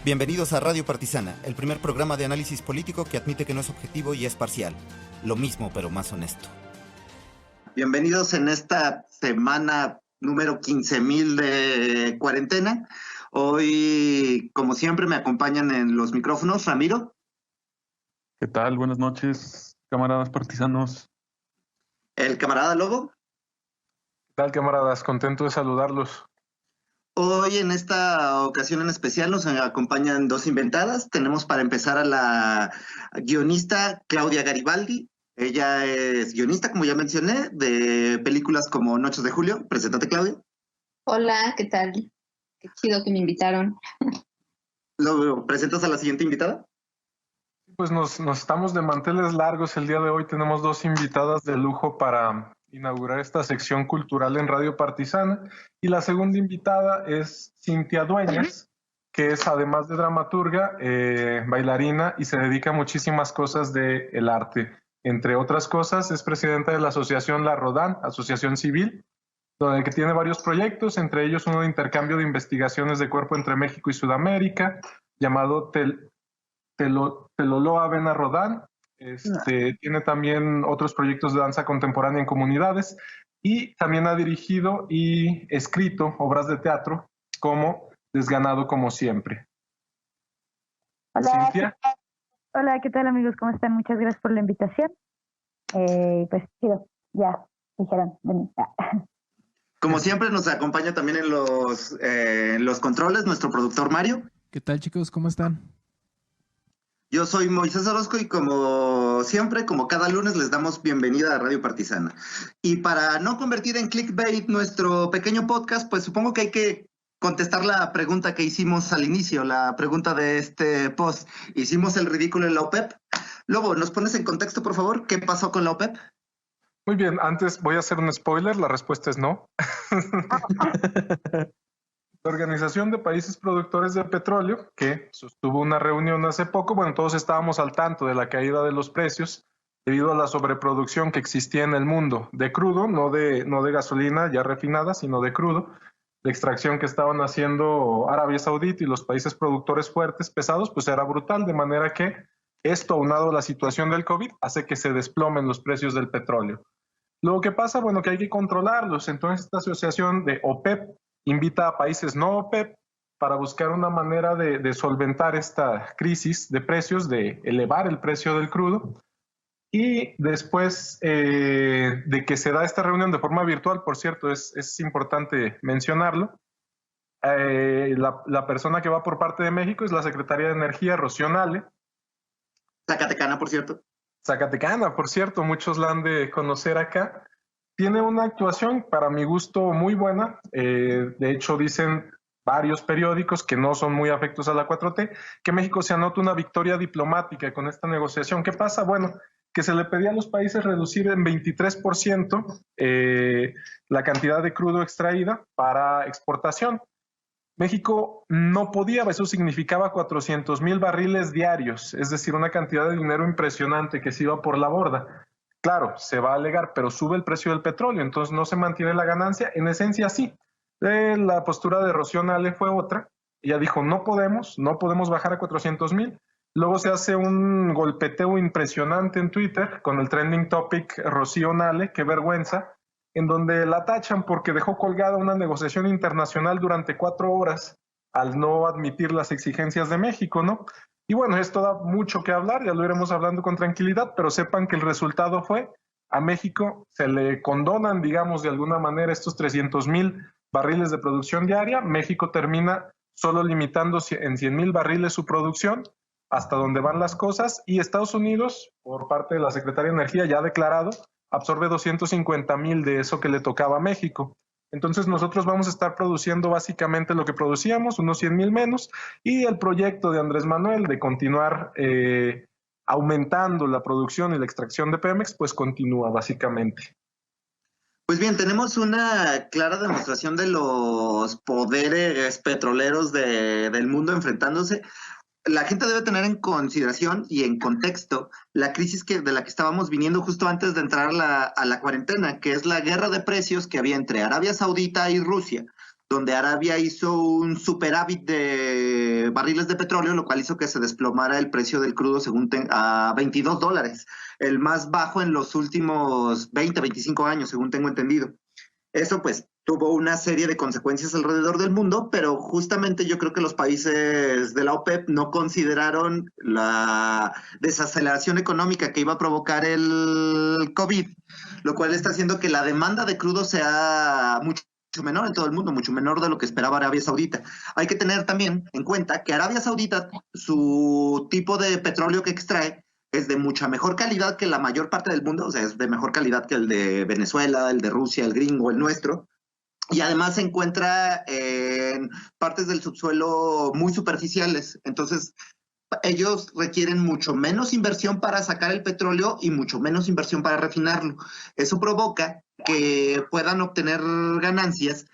Bienvenidos a Radio Partisana, el primer programa de análisis político que admite que no es objetivo y es parcial. Lo mismo, pero más honesto. Bienvenidos en esta semana número 15,000 de cuarentena. Hoy, como siempre, me acompañan en los micrófonos Ramiro. ¿Qué tal? Buenas noches, camaradas partisanos. El camarada Lobo. ¿Qué tal, camaradas? Contento de saludarlos. Hoy en esta ocasión en especial nos acompañan dos invitadas. Tenemos para empezar a la guionista Claudia Garibaldi. Ella es guionista, como ya mencioné, de películas como Noches de Julio. Preséntate, Claudia. Hola, ¿qué tal? Qué chido que me invitaron. ¿Lo presentas a la siguiente invitada? Pues nos estamos de manteles largos el día de hoy. Tenemos dos invitadas de lujo para inaugurar esta sección cultural en Radio Partisana. Y la segunda invitada es Cintia Dueñas, que es, además de dramaturga, bailarina y se dedica a muchísimas cosas del arte. Entre otras cosas, es presidenta de la asociación La Rodán, asociación civil, donde que tiene varios proyectos, entre ellos uno de intercambio de investigaciones de cuerpo entre México y Sudamérica, llamado Teloloa Vena Rodán. Tiene también otros proyectos de danza contemporánea en comunidades y también ha dirigido y escrito obras de teatro como Desganado como siempre. Hola, Cintia. Hola, ¿qué tal, amigos? ¿Cómo están? Muchas gracias por la invitación. Pues chido, ya dijeron de mí. Como siempre nos acompaña también en los controles nuestro productor Mario. ¿Qué tal, chicos? ¿Cómo están? Yo soy Moisés Orozco y como siempre, como cada lunes, les damos bienvenida a Radio Partisana. Y para no convertir en clickbait nuestro pequeño podcast, pues supongo que hay que contestar la pregunta que hicimos al inicio, la pregunta de este post. ¿Hicimos el ridículo en la OPEP? Lobo, ¿nos pones en contexto, por favor? ¿Qué pasó con la OPEP? Muy bien, antes voy a hacer un spoiler, la respuesta es no. La Organización de Países Productores de Petróleo, que sostuvo una reunión hace poco, bueno, todos estábamos al tanto de la caída de los precios debido a la sobreproducción que existía en el mundo de crudo, no de gasolina ya refinada, sino de crudo, de extracción que estaban haciendo Arabia Saudita y los países productores fuertes, pesados, pues era brutal, de manera que esto, aunado a la situación del COVID, hace que se desplomen los precios del petróleo. Lo que pasa, bueno, que hay que controlarlos. Entonces, esta asociación de OPEP invita a países no OPEP para buscar una manera de solventar esta crisis de precios, de elevar el precio del crudo. Y después de que se da esta reunión de forma virtual, por cierto, es importante mencionarlo, la persona que va por parte de México es la Secretaría de Energía, Rocío Nale. Zacatecana, por cierto. Zacatecana, por cierto, muchos la han de conocer acá. Tiene una actuación, para mi gusto, muy buena. De hecho, dicen varios periódicos que no son muy afectos a la 4T, que México se anota una victoria diplomática con esta negociación. ¿Qué pasa? Bueno, que se le pedía a los países reducir en 23% la cantidad de crudo extraída para exportación. México no podía, eso significaba 400,000 barriles diarios, es decir, una cantidad de dinero impresionante que se iba por la borda. Claro, se va a alegar, pero sube el precio del petróleo, entonces no se mantiene la ganancia. En esencia, sí. La postura de Rocío Nale fue otra. Ella dijo, no podemos bajar a 400,000. Luego se hace un golpeteo impresionante en Twitter con el trending topic Rocío Nale, qué vergüenza, en donde la tachan porque dejó colgada una negociación internacional durante 4 horas al no admitir las exigencias de México, ¿no? Y bueno, esto da mucho que hablar, ya lo iremos hablando con tranquilidad, pero sepan que el resultado fue, a México se le condonan, digamos, de alguna manera estos 300,000 barriles de producción diaria. México termina solo limitando en 100,000 barriles su producción, hasta donde van las cosas, y Estados Unidos, por parte de la Secretaría de Energía, ya ha declarado, absorbe 250,000 de eso que le tocaba a México. Entonces nosotros vamos a estar produciendo básicamente lo que producíamos, unos 100,000 menos, y el proyecto de Andrés Manuel de continuar aumentando la producción y la extracción de Pemex, pues continúa básicamente. Pues bien, tenemos una clara demostración de los poderes petroleros del mundo enfrentándose. La gente debe tener en consideración y en contexto la crisis de la que estábamos viniendo justo antes de entrar a la cuarentena, que es la guerra de precios que había entre Arabia Saudita y Rusia, donde Arabia hizo un superávit de barriles de petróleo, lo cual hizo que se desplomara el precio del crudo a $22, el más bajo en los últimos 20, 25 años, según tengo entendido. Eso pues tuvo una serie de consecuencias alrededor del mundo, pero justamente yo creo que los países de la OPEP no consideraron la desaceleración económica que iba a provocar el COVID, lo cual está haciendo que la demanda de crudo sea mucho menor en todo el mundo, mucho menor de lo que esperaba Arabia Saudita. Hay que tener también en cuenta que Arabia Saudita, su tipo de petróleo que extrae es de mucha mejor calidad que la mayor parte del mundo, o sea, es de mejor calidad que el de Venezuela, el de Rusia, el gringo, el nuestro, y además se encuentra en partes del subsuelo muy superficiales. Entonces, ellos requieren mucho menos inversión para sacar el petróleo y mucho menos inversión para refinarlo. Eso provoca que puedan obtener ganancias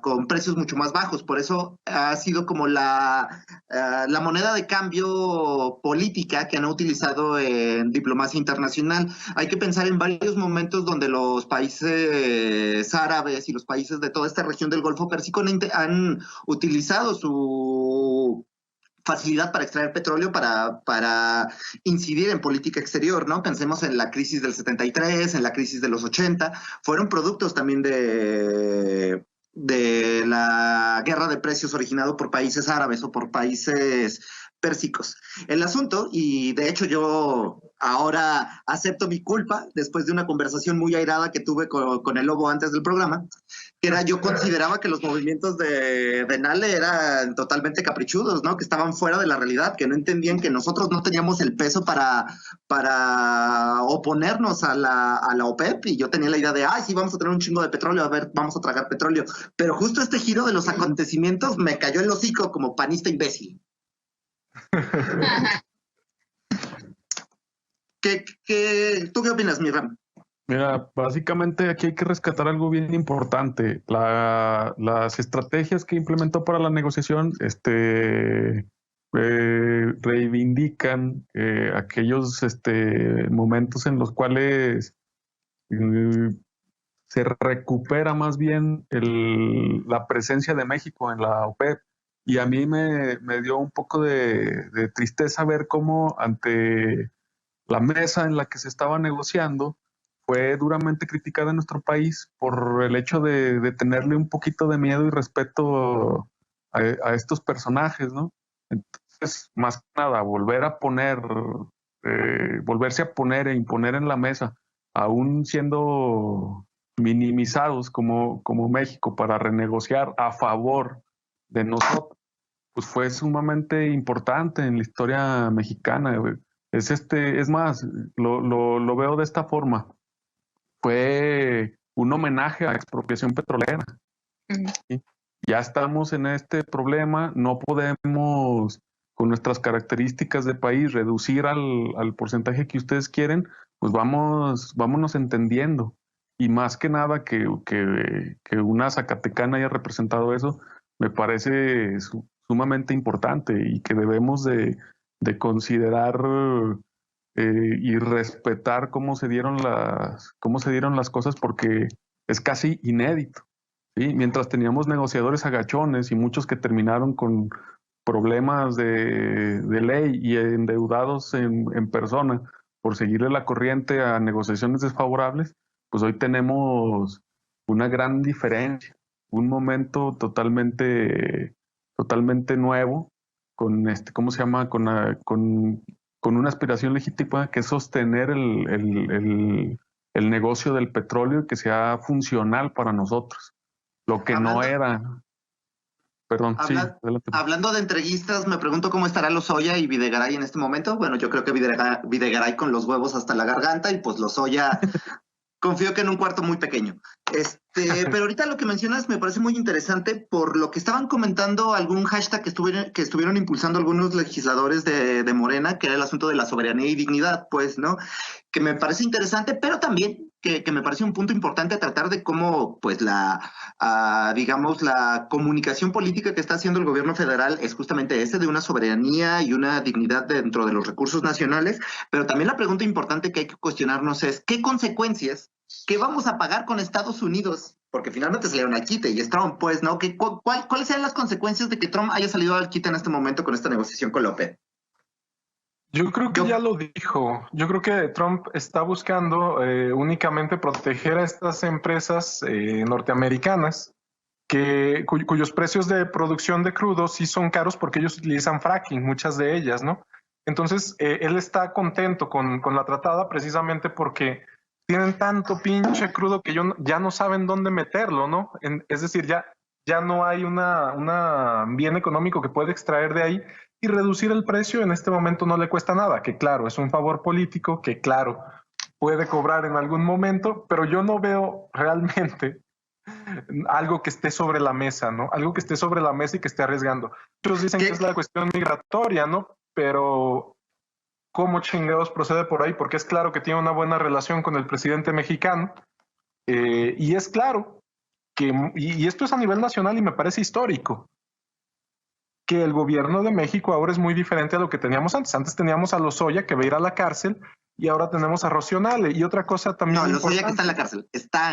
con precios mucho más bajos. Por eso ha sido como la moneda de cambio política que han utilizado en diplomacia internacional. Hay que pensar en varios momentos donde los países árabes y los países de toda esta región del Golfo Pérsico han utilizado su facilidad para extraer petróleo para incidir en política exterior, ¿no? Pensemos en la crisis del 73, en la crisis de los 80, fueron productos también de la guerra de precios originado por países árabes o por países pérsicos. El asunto, y de hecho yo ahora acepto mi culpa después de una conversación muy airada que tuve con el Lobo antes del programa, que era yo consideraba que los movimientos de Nale eran totalmente caprichudos, ¿no? Que estaban fuera de la realidad, que no entendían que nosotros no teníamos el peso para oponernos a la OPEP, y yo tenía la idea de, ay, sí, vamos a tener un chingo de petróleo, a ver, vamos a tragar petróleo. Pero justo este giro de los acontecimientos me cayó el hocico como panista imbécil. ¿Tú qué opinas, mi Ram? Mira, básicamente aquí hay que rescatar algo bien importante. Las estrategias que implementó para la negociación reivindican aquellos momentos en los cuales se recupera más bien la presencia de México en la OPEP. Y a mí me dio un poco de tristeza ver cómo ante la mesa en la que se estaba negociando fue duramente criticada en nuestro país por el hecho de tenerle un poquito de miedo y respeto a estos personajes, ¿no? Entonces, más que nada, volverse a poner e imponer en la mesa, aún siendo minimizados como México para renegociar a favor de nosotros, pues fue sumamente importante en la historia mexicana. Es más, lo veo de esta forma. Fue un homenaje a la expropiación petrolera. ¿Sí? Ya estamos en este problema, no podemos, con nuestras características de país, reducir al porcentaje que ustedes quieren, pues vámonos entendiendo. Y más que nada que una zacatecana haya representado eso, me parece sumamente importante y que debemos de considerar y respetar cómo se dieron las cosas, porque es casi inédito, ¿sí? Mientras teníamos negociadores agachones y muchos que terminaron con problemas de ley y endeudados en persona por seguirle la corriente a negociaciones desfavorables, pues hoy tenemos una gran diferencia, un momento totalmente nuevo, con ¿cómo se llama? Con una aspiración legítima que es sostener el negocio del petróleo y que sea funcional para nosotros. Lo que no era. Perdón, sí, adelante. Hablando de entreguistas, me pregunto cómo estará Lozoya y Videgaray en este momento. Bueno, yo creo que Videgaray con los huevos hasta la garganta, y pues Lozoya confío que en un cuarto muy pequeño. Pero ahorita lo que mencionas me parece muy interesante por lo que estaban comentando algún hashtag que estuvieron impulsando algunos legisladores de Morena, que era el asunto de la soberanía y dignidad, pues, ¿no? Que me parece interesante, pero también que me parece un punto importante a tratar de cómo, pues, digamos, la comunicación política que está haciendo el gobierno federal es justamente de una soberanía y una dignidad dentro de los recursos nacionales, pero también la pregunta importante que hay que cuestionarnos es, ¿qué consecuencias que vamos a pagar con Estados Unidos porque finalmente salieron al quite y es Trump, pues, ¿no? ¿Cuáles serían las consecuencias de que Trump haya salido al quite en este momento con esta negociación con la OPEP? Yo creo que ya lo dijo. Yo creo que Trump está buscando únicamente proteger a estas empresas norteamericanas cuyos precios de producción de crudo sí son caros porque ellos utilizan fracking, muchas de ellas, ¿no? Entonces, él está contento con la tratada precisamente porque tienen tanto pinche crudo que ya no saben dónde meterlo, ¿no? Es decir, ya no hay un bien económico que puede extraer de ahí, y reducir el precio en este momento no le cuesta nada, que claro, es un favor político, que claro, puede cobrar en algún momento, pero yo no veo realmente algo que esté sobre la mesa, ¿no? Algo que esté sobre la mesa y que esté arriesgando. Otros dicen que es la cuestión migratoria, ¿no? Pero ¿cómo chingados procede por ahí? Porque es claro que tiene una buena relación con el presidente mexicano, y es claro y esto es a nivel nacional y me parece histórico, que el gobierno de México ahora es muy diferente a lo que teníamos antes. Antes teníamos a Lozoya, que va a ir a la cárcel, y ahora tenemos a Rocío Nale. Y otra cosa también. No, Lozoya que está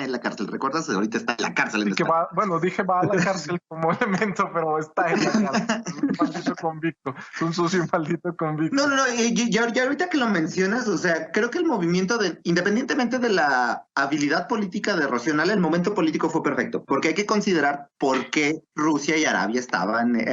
en la cárcel, ¿recuerdas? Ahorita está en la cárcel. Que va a la cárcel como elemento, pero está en la cárcel. Es un maldito convicto, es un sucio maldito convicto. No, y ahorita que lo mencionas, o sea, creo que el movimiento, independientemente de la habilidad política de Rocío Nale, el momento político fue perfecto, porque hay que considerar por qué Rusia y Arabia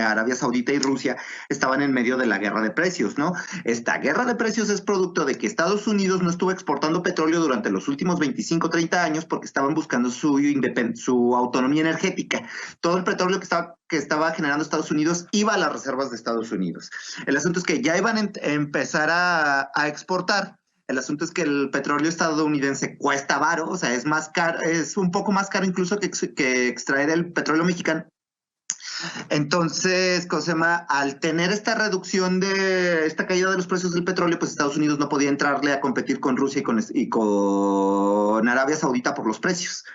Arabia Saudita y Rusia estaban en medio de la guerra de precios, ¿no? Esta guerra de precios es producto de que Estados Unidos no estuvo exportando petróleo durante los últimos 25, 30 años porque estaban buscando su autonomía energética. Todo el petróleo que estaba generando Estados Unidos iba a las reservas de Estados Unidos. El asunto es que ya iban a empezar a exportar. El asunto es que el petróleo estadounidense cuesta varo, o sea, es más caro, es un poco más caro incluso que extraer el petróleo mexicano. Entonces, al tener esta reducción esta caída de los precios del petróleo, pues Estados Unidos no podía entrarle a competir con Rusia y con Arabia Saudita por los precios.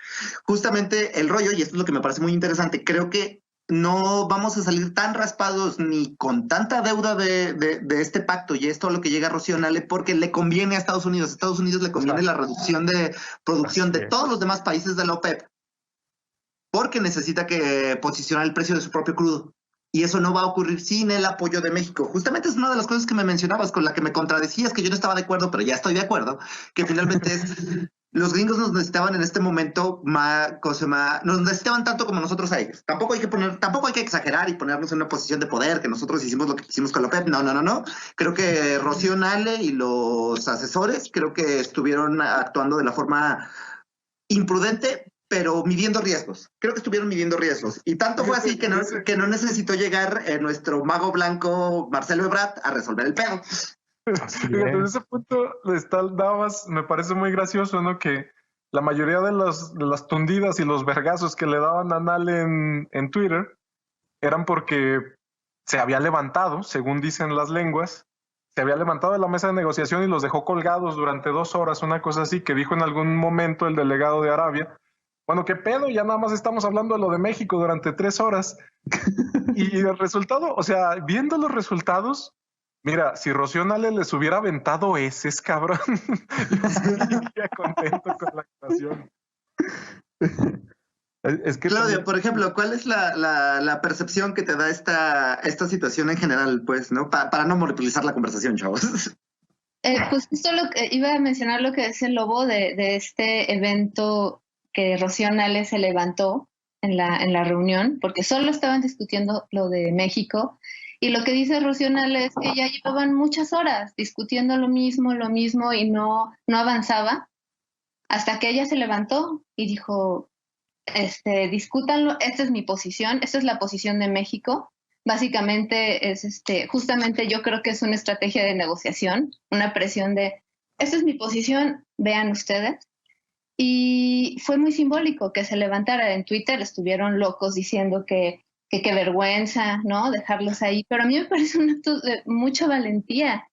Justamente el rollo, y esto es lo que me parece muy interesante, creo que no vamos a salir tan raspados ni con tanta deuda de este pacto, y esto a lo que llega Rocío Nale, porque le conviene a Estados Unidos. A Estados Unidos le conviene la reducción de producción de todos los demás países de la OPEP, porque necesita que posicionar el precio de su propio crudo. Y eso no va a ocurrir sin el apoyo de México. Justamente es una de las cosas que me mencionabas, con la que me contradecías, que yo no estaba de acuerdo, pero ya estoy de acuerdo, que finalmente los gringos nos necesitaban en este momento nos necesitaban tanto como nosotros a ellos. Tampoco hay que exagerar y ponernos en una posición de poder, que nosotros hicimos lo que hicimos con la OPEP. No. Creo que Rocío Nale y los asesores creo que estuvieron actuando de la forma imprudente, pero midiendo riesgos. Creo que estuvieron midiendo riesgos. Y tanto fue así que no necesitó llegar nuestro mago blanco Marcelo Ebrard a resolver el pedo. Fíjate, en ese punto me parece muy gracioso, ¿no? Que la mayoría de las tundidas y los vergazos que le daban a Nale en Twitter eran porque se había levantado, según dicen las lenguas, se había levantado de la mesa de negociación y los dejó colgados durante 2 horas, una cosa así, que dijo en algún momento el delegado de Arabia. Bueno, ¿qué pedo? Ya nada más estamos hablando de lo de México durante 3 horas. Y el resultado, o sea, viendo los resultados, mira, si Rocío Nale les hubiera aventado heces, cabrón, yo seguiría contento con la actuación. Es que Claudio, por ejemplo, ¿cuál es la percepción que te da esta situación en general, pues, ¿no? Para no monopolizar la conversación, chavos. Pues justo iba a mencionar lo que decía el Lobo de este evento que Rocío Nale se levantó en la reunión, porque solo estaban discutiendo lo de México, y lo que dice Rocío Nale es que ya llevaban muchas horas discutiendo lo mismo, y no avanzaba, hasta que ella se levantó y dijo, discútanlo, esta es mi posición, esta es la posición de México. Básicamente es justamente yo creo que es una estrategia de negociación, una presión de, esta es mi posición, vean ustedes. Y fue muy simbólico que se levantara. En Twitter estuvieron locos diciendo que qué vergüenza, ¿no? Dejarlos ahí. Pero a mí me parece un acto de mucha valentía,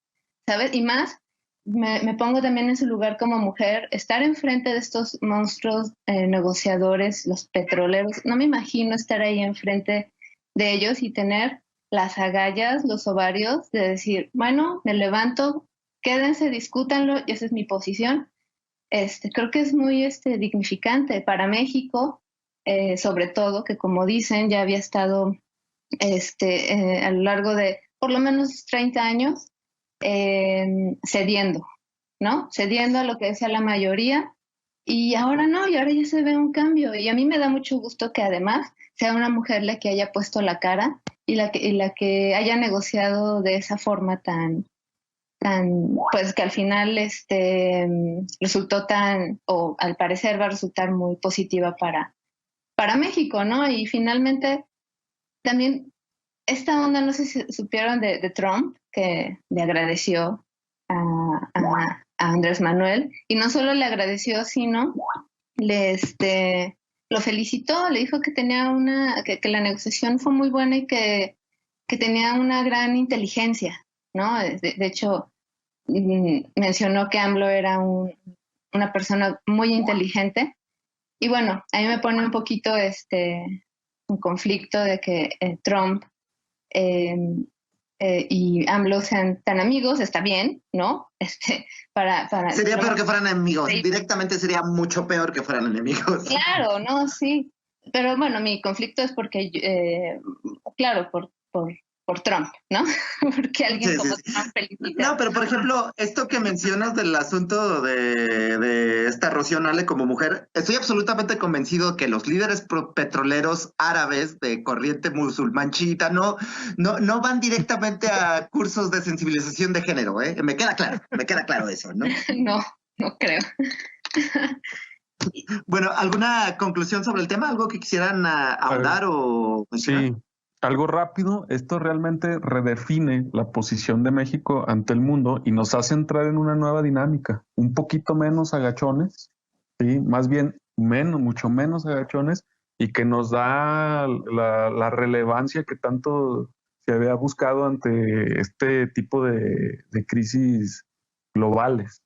¿sabes? Y más, me pongo también en su lugar como mujer, estar enfrente de estos monstruos negociadores, los petroleros. No me imagino estar ahí enfrente de ellos y tener las agallas, los ovarios de decir, bueno, me levanto, quédense, discútanlo, y esa es mi posición. Creo que es muy dignificante para México sobre todo, que como dicen, ya había estado a lo largo de por lo menos 30 años cediendo, ¿no? Cediendo a lo que decía la mayoría. Y ahora no, y ahora ya se ve un cambio. Y a mí me da mucho gusto que además sea una mujer la que haya puesto la cara y la que haya negociado de esa forma tan, pues que al final resultó o al parecer va a resultar muy positiva para México, ¿no? Y finalmente también esta onda, no sé si supieron de Trump, que le agradeció a Andrés Manuel, y no solo le agradeció, sino lo felicitó, le dijo que tenía que la negociación fue muy buena y que tenía una gran inteligencia, ¿no? De hecho, mencionó que AMLO era una persona muy inteligente, y bueno, a mí me pone un poquito un conflicto de que Trump y AMLO sean tan amigos, está bien, ¿no? Sería peor que fueran enemigos. Sí. Directamente sería mucho peor que fueran enemigos. Claro, no, sí. Pero bueno, mi conflicto es porque, claro, por Trump, ¿no? Porque alguien como Trump felicita. No, pero por ejemplo, esto que mencionas del asunto de esta Rocío Nale como mujer, estoy absolutamente convencido que los líderes petroleros árabes de corriente musulmán chiita no van directamente a cursos de sensibilización de género, ¿eh? Me queda claro eso, ¿no? No creo. Bueno, ¿alguna conclusión sobre el tema? ¿Algo que quisieran ahondar o mencionar? Sí, algo rápido. Esto realmente redefine la posición de México ante el mundo y nos hace entrar en una nueva dinámica, un poquito menos agachones, ¿sí? Más bien mucho menos agachones, y que nos da la relevancia que tanto se había buscado ante este tipo de crisis globales.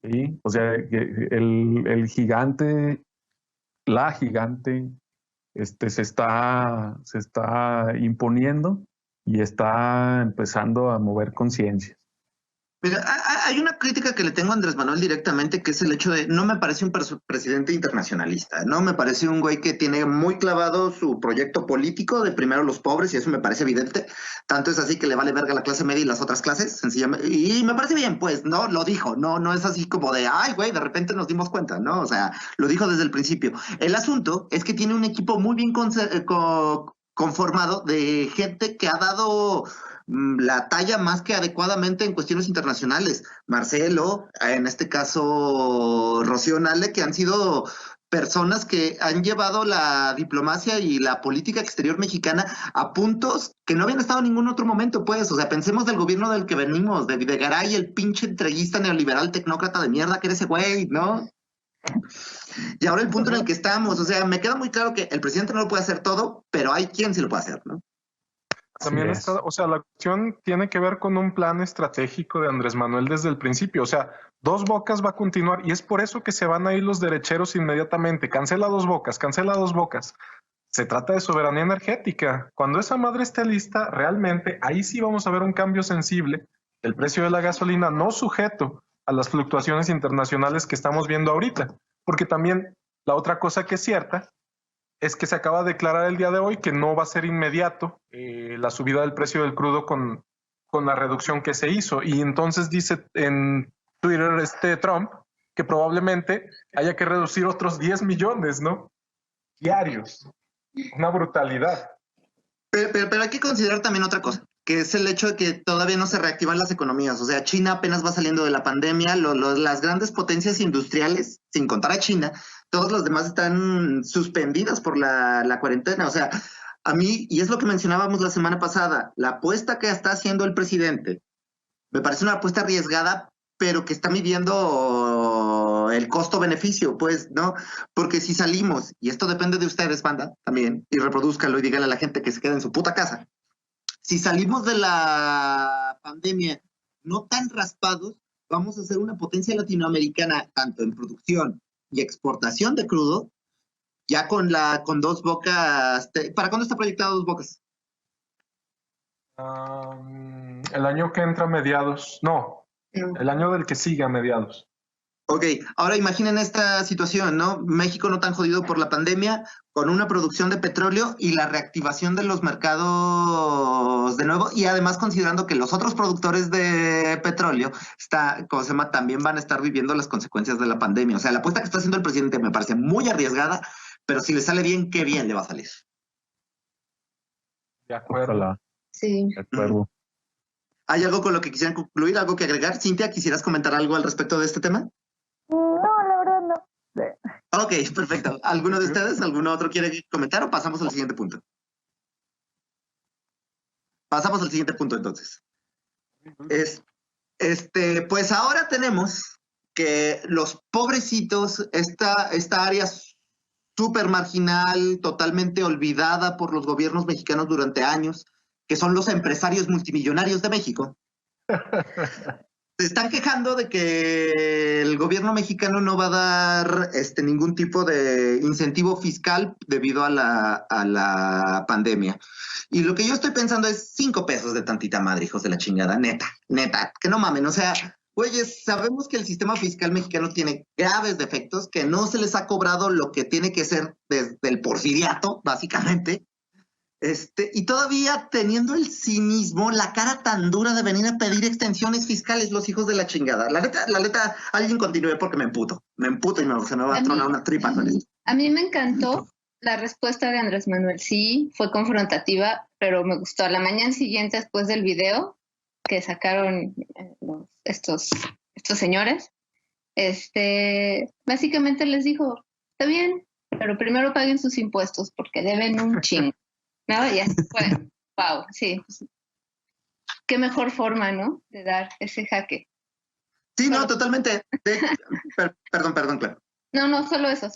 ¿Sí? O sea, el gigante, la gigante, se está imponiendo y está empezando a mover conciencias. Mira, hay una crítica que le tengo a Andrés Manuel directamente, que es el hecho de, no me parece un presidente internacionalista, no me parece un güey que tiene muy clavado su proyecto político de primero los pobres, y eso me parece evidente, tanto es así que le vale verga la clase media y las otras clases, sencillamente, y me parece bien, pues, no, lo dijo, no es así como de, ay, güey, de repente nos dimos cuenta, ¿no? O sea, lo dijo desde el principio. El asunto es que tiene un equipo muy bien conformado de gente que ha dado la talla más que adecuadamente en cuestiones internacionales. Marcelo, en este caso Rocío Nale, que han sido personas que han llevado la diplomacia y la política exterior mexicana a puntos que no habían estado en ningún otro momento, pues. O sea, pensemos del gobierno del que venimos, de Videgaray, el pinche entreguista neoliberal tecnócrata de mierda que era ese güey, ¿no? Y ahora el punto en el que estamos, o sea, me queda muy claro que el presidente no lo puede hacer todo, pero hay quien sí lo puede hacer, ¿no? También está, o sea, la cuestión tiene que ver con un plan estratégico de Andrés Manuel desde el principio. O sea, Dos Bocas va a continuar y es por eso que se van a ir los derecheros inmediatamente. Cancela Dos Bocas, cancela Dos Bocas. Se trata de soberanía energética. Cuando esa madre esté lista, realmente ahí sí vamos a ver un cambio sensible del precio de la gasolina, no sujeto a las fluctuaciones internacionales que estamos viendo ahorita. Porque también la otra cosa que es cierta es que se acaba de declarar el día de hoy que no va a ser inmediato la subida del precio del crudo con la reducción que se hizo. Y entonces dice en Twitter Trump que probablemente haya que reducir otros 10 millones, ¿no? Diarios. Una brutalidad. Pero hay que considerar también otra cosa, que es el hecho de que todavía no se reactivan las economías. O sea, China apenas va saliendo de la pandemia, las grandes potencias industriales, sin contar a China, todos los demás están suspendidas por la cuarentena. O sea, a mí, y es lo que mencionábamos la semana pasada, la apuesta que está haciendo el presidente, me parece una apuesta arriesgada, pero que está midiendo el costo-beneficio, pues, ¿no? Porque si salimos, y esto depende de ustedes, banda, también, y reproduzcanlo y díganle a la gente que se quede en su puta casa, si salimos de la pandemia no tan raspados, vamos a ser una potencia latinoamericana, tanto en producción y exportación de crudo, ya con Dos Bocas. ¿Para cuándo está proyectado Dos Bocas? El año que entra a mediados, no, el año del que sigue a mediados. Ok, ahora imaginen esta situación, ¿no? México no tan jodido por la pandemia, con una producción de petróleo y la reactivación de los mercados de nuevo, y además considerando que los otros productores de petróleo ¿cómo se llama? También van a estar viviendo las consecuencias de la pandemia. O sea, la apuesta que está haciendo el presidente me parece muy arriesgada, pero si le sale bien, qué bien le va a salir. De acuerdo. Ojalá, Sí. de acuerdo. ¿Hay algo con lo que quisieran concluir, algo que agregar? Cintia, ¿quisieras comentar algo al respecto de este tema? No, la verdad no. Ok, perfecto. ¿Alguno de ustedes, alguno otro quiere comentar o pasamos al siguiente punto? Pasamos al siguiente punto entonces. Pues ahora tenemos que los pobrecitos, esta área súper marginal, totalmente olvidada por los gobiernos mexicanos durante años, que son los empresarios multimillonarios de México, se están quejando de que el gobierno mexicano no va a dar ningún tipo de incentivo fiscal debido a la pandemia. Y lo que yo estoy pensando es 5 pesos de tantita madre, hijos de la chingada, neta, que no mamen, o sea, güeyes, sabemos que el sistema fiscal mexicano tiene graves defectos, que no se les ha cobrado lo que tiene que ser desde el porfiriato, básicamente. Y todavía teniendo el cinismo, la cara tan dura de venir a pedir extensiones fiscales, los hijos de la chingada. La neta, alguien continúe porque me emputo y se me va a tronar una tripa con esto. A mí me encantó la respuesta de Andrés Manuel. Sí, fue confrontativa, pero me gustó. A la mañana siguiente, después del video que sacaron estos señores, básicamente les dijo, está bien, pero primero paguen sus impuestos porque deben un chingo. ¿No? Y así fue. Wow, sí. Qué mejor forma, ¿no? De dar ese jaque. Sí, no, totalmente. Perdón, claro. No, solo eso.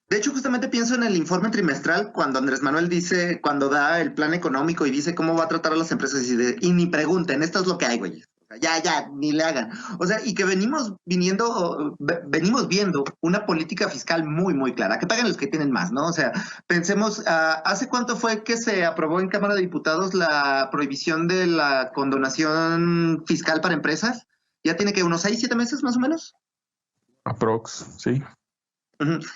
De hecho, justamente pienso en el informe trimestral cuando Andrés Manuel dice, cuando da el plan económico y dice cómo va a tratar a las empresas y ni pregunten, esto es lo que hay, güey. Ya, ni le hagan. O sea, y que venimos viendo una política fiscal muy, muy clara, que paguen los que tienen más, ¿no? O sea, pensemos, ¿hace cuánto fue que se aprobó en Cámara de Diputados la prohibición de la condonación fiscal para empresas? Ya tiene que unos 6, 7 meses más o menos. Aprox, sí.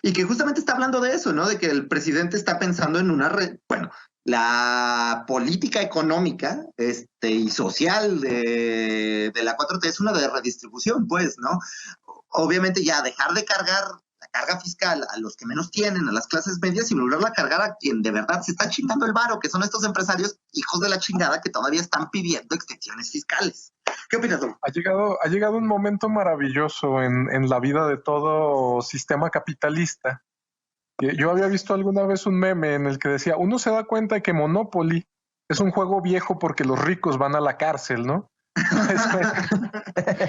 Y que justamente está hablando de eso, ¿no? De que el presidente está pensando en la política económica y social de la 4T es una de redistribución, pues, ¿no? Obviamente ya dejar de cargar la carga fiscal a los que menos tienen, a las clases medias, y volverla a cargar a quien de verdad se está chingando el varo, que son estos empresarios hijos de la chingada que todavía están pidiendo extensiones fiscales. ¿Qué opinas, Don? Ha llegado un momento maravilloso en la vida de todo sistema capitalista. Yo había visto alguna vez un meme en el que decía, uno se da cuenta de que Monopoly es un juego viejo porque los ricos van a la cárcel, ¿no?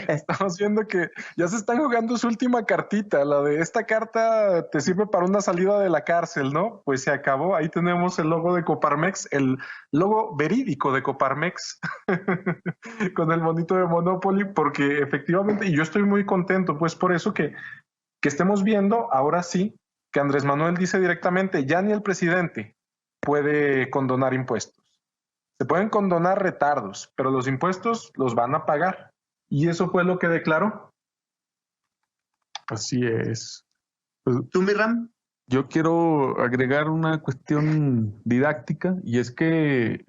Estamos viendo que ya se están jugando su última cartita, la de esta carta te sirve para una salida de la cárcel, ¿no? Pues se acabó, ahí tenemos el logo de Coparmex, el logo verídico de Coparmex con el monito de Monopoly, porque efectivamente, y yo estoy muy contento, pues por eso que estemos viendo ahora sí que Andrés Manuel dice directamente, ya ni el presidente puede condonar impuestos. Se pueden condonar retardos, pero los impuestos los van a pagar. ¿Y eso fue lo que declaró? Así es. ¿Tú, Mirram? Yo quiero agregar una cuestión didáctica, y es que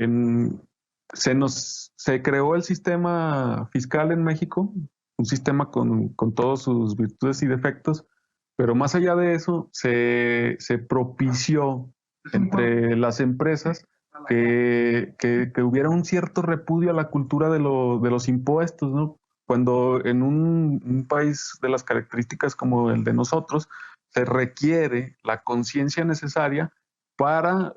se creó el sistema fiscal en México, un sistema con todas sus virtudes y defectos, pero más allá de eso, se propició entre las empresas que hubiera un cierto repudio a la cultura de los impuestos, ¿no? Cuando en un país de las características como el de nosotros, se requiere la conciencia necesaria para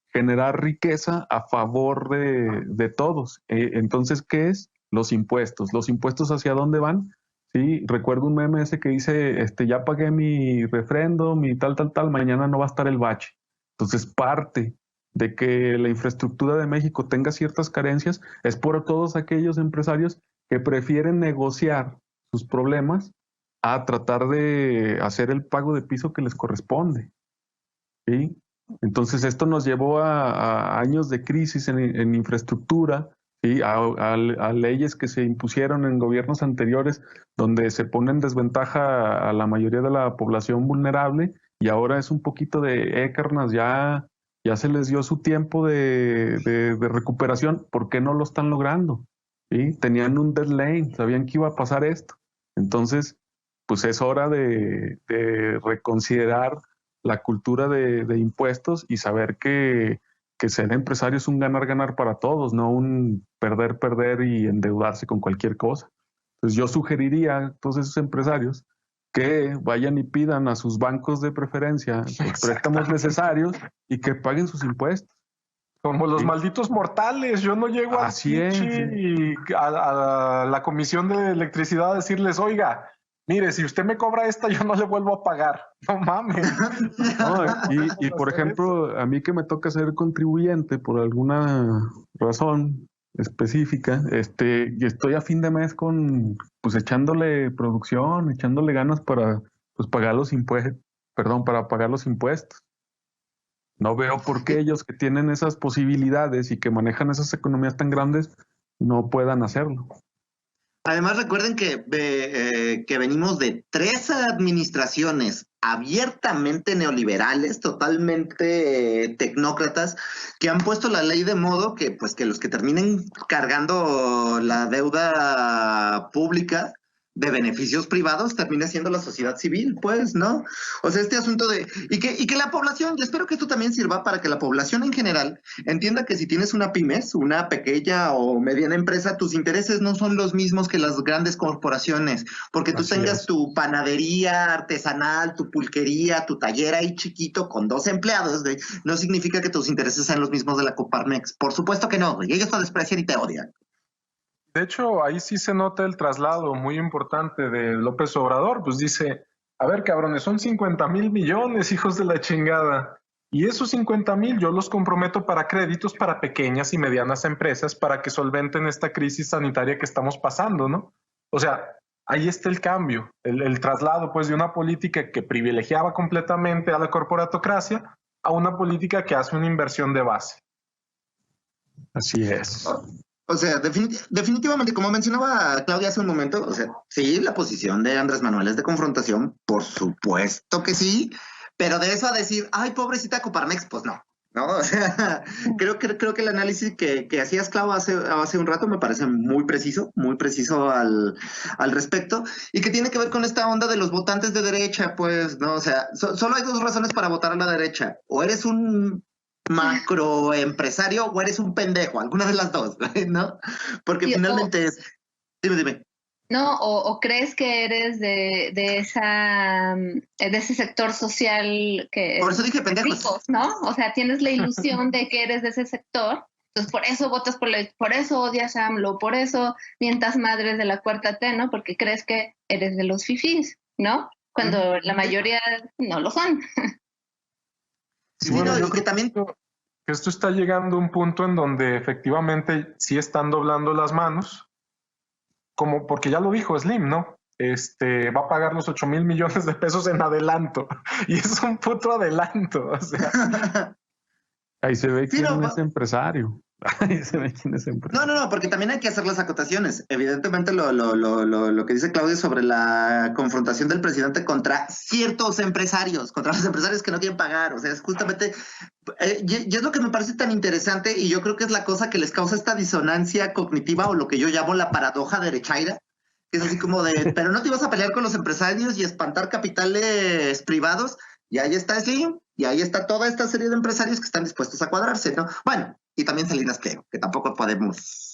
generar riqueza a favor de todos. Entonces, ¿qué es? Los impuestos. ¿Los impuestos hacia dónde van? Sí, recuerdo un meme ese que dice, ya pagué mi refrendo, mi tal, mañana no va a estar el bache. Entonces, parte de que la infraestructura de México tenga ciertas carencias es por todos aquellos empresarios que prefieren negociar sus problemas a tratar de hacer el pago de piso que les corresponde. ¿Sí? Entonces, esto nos llevó a años de crisis en infraestructura, ¿sí? A leyes que se impusieron en gobiernos anteriores donde se pone en desventaja a la mayoría de la población vulnerable, y ahora es un poquito de, carnas, ya se les dio su tiempo de recuperación. ¿Por qué no lo están logrando? ¿Sí? Tenían un deadline, sabían que iba a pasar esto. Entonces, pues es hora de reconsiderar la cultura de impuestos y saber que ser empresario es un ganar-ganar para todos, no un perder y endeudarse con cualquier cosa. Entonces yo sugeriría a todos esos empresarios que vayan y pidan a sus bancos de preferencia los préstamos necesarios y que paguen sus impuestos. Como los malditos mortales, yo no llego a la Comisión de Electricidad a decirles, oiga, mire, si usted me cobra esta, yo no le vuelvo a pagar. No mames. No, y por ejemplo, a mí que me toca ser contribuyente por alguna razón específica, y estoy a fin de mes pues echándole producción, echándole ganas para pues pagar los impuestos, para pagar los impuestos. No veo por qué ellos que tienen esas posibilidades y que manejan esas economías tan grandes no puedan hacerlo. Además, recuerden que venimos de 3 administraciones abiertamente neoliberales, totalmente tecnócratas, que han puesto la ley de modo que, pues, que los que terminen cargando la deuda pública de beneficios privados termina siendo la sociedad civil, pues, ¿no? O sea, este asunto y que la población, y espero que esto también sirva para que la población en general entienda que si tienes una pymes, una pequeña o mediana empresa, tus intereses no son los mismos que las grandes corporaciones, porque tú tengas tu panadería artesanal, tu pulquería, tu taller ahí chiquito con 2 empleados, no significa que tus intereses sean los mismos de la Coparmex. Por supuesto que no, ellos te desprecian y te odian. De hecho, ahí sí se nota el traslado muy importante de López Obrador. Pues dice, a ver, cabrones, son 50,000 millones, hijos de la chingada. Y esos 50,000 yo los comprometo para créditos para pequeñas y medianas empresas para que solventen esta crisis sanitaria que estamos pasando, ¿no? O sea, ahí está el cambio, el traslado pues de una política que privilegiaba completamente a la corporatocracia a una política que hace una inversión de base. Así es. O sea, definitivamente, como mencionaba Claudia hace un momento, o sea, sí, la posición de Andrés Manuel es de confrontación, por supuesto que sí, pero de eso a decir, ay, pobrecita Coparmex, pues no. ¿No? O sea, creo que el análisis que hacías, Clau, hace un rato me parece muy preciso al respecto, y que tiene que ver con esta onda de los votantes de derecha, pues, ¿no? O sea, solo hay 2 razones para votar a la derecha. O eres un macroempresario o eres un pendejo, alguna de las 2, ¿no? Porque finalmente es... Dime. ¿No? O crees que eres de ese sector social que... Por eso dije pendejos. Ricos, ¿no? O sea, tienes la ilusión de que eres de ese sector, entonces por eso votas por eso odias a AMLO, por eso mientas madres de la 4T, ¿no? Porque crees que eres de los fifís, ¿no? Cuando la mayoría no lo son. Sí, bueno, yo creo también que esto está llegando a un punto en donde efectivamente sí están doblando las manos, como porque ya lo dijo Slim, ¿no? Va a pagar los 8,000 millones de pesos en adelanto, y es un puto adelanto, o sea. Ahí se ve quién es empresario. Ahí se ve quién es empresario. No, porque también hay que hacer las acotaciones. Evidentemente lo que dice Claudia sobre la confrontación del presidente contra ciertos empresarios, contra los empresarios que no quieren pagar. O sea, es justamente, y es lo que me parece tan interesante, y yo creo que es la cosa que les causa esta disonancia cognitiva, o lo que yo llamo la paradoja derechaira, que es así como de, pero no te ibas a pelear con los empresarios y espantar capitales privados. Y ahí está Slim, y ahí está toda esta serie de empresarios que están dispuestos a cuadrarse, ¿no? Bueno, y también Salinas Pliego, que tampoco podemos.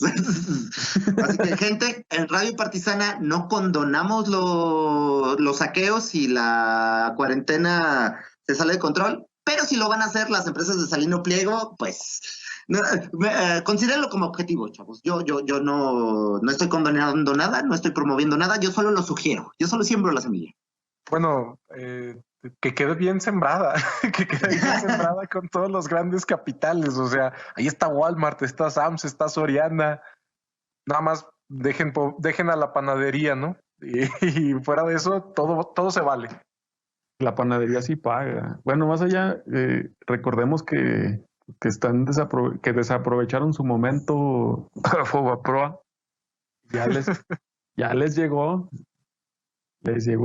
Así que, gente, en Radio Partisana no condonamos los saqueos y la cuarentena se sale de control, pero si lo van a hacer las empresas de Salino Pliego, pues considérenlo como objetivo, chavos. Yo no estoy condonando nada, no estoy promoviendo nada, yo solo lo sugiero, yo solo siembro la semilla. Bueno, que quede bien sembrada, que quede bien sembrada con todos los grandes capitales. O sea, ahí está Walmart, está Sam's, está Soriana. Nada más dejen a la panadería, ¿no? Y fuera de eso, todo se vale. La panadería sí paga. Bueno, más allá, recordemos que que que desaprovecharon su momento Fobaproa. Ya les llegó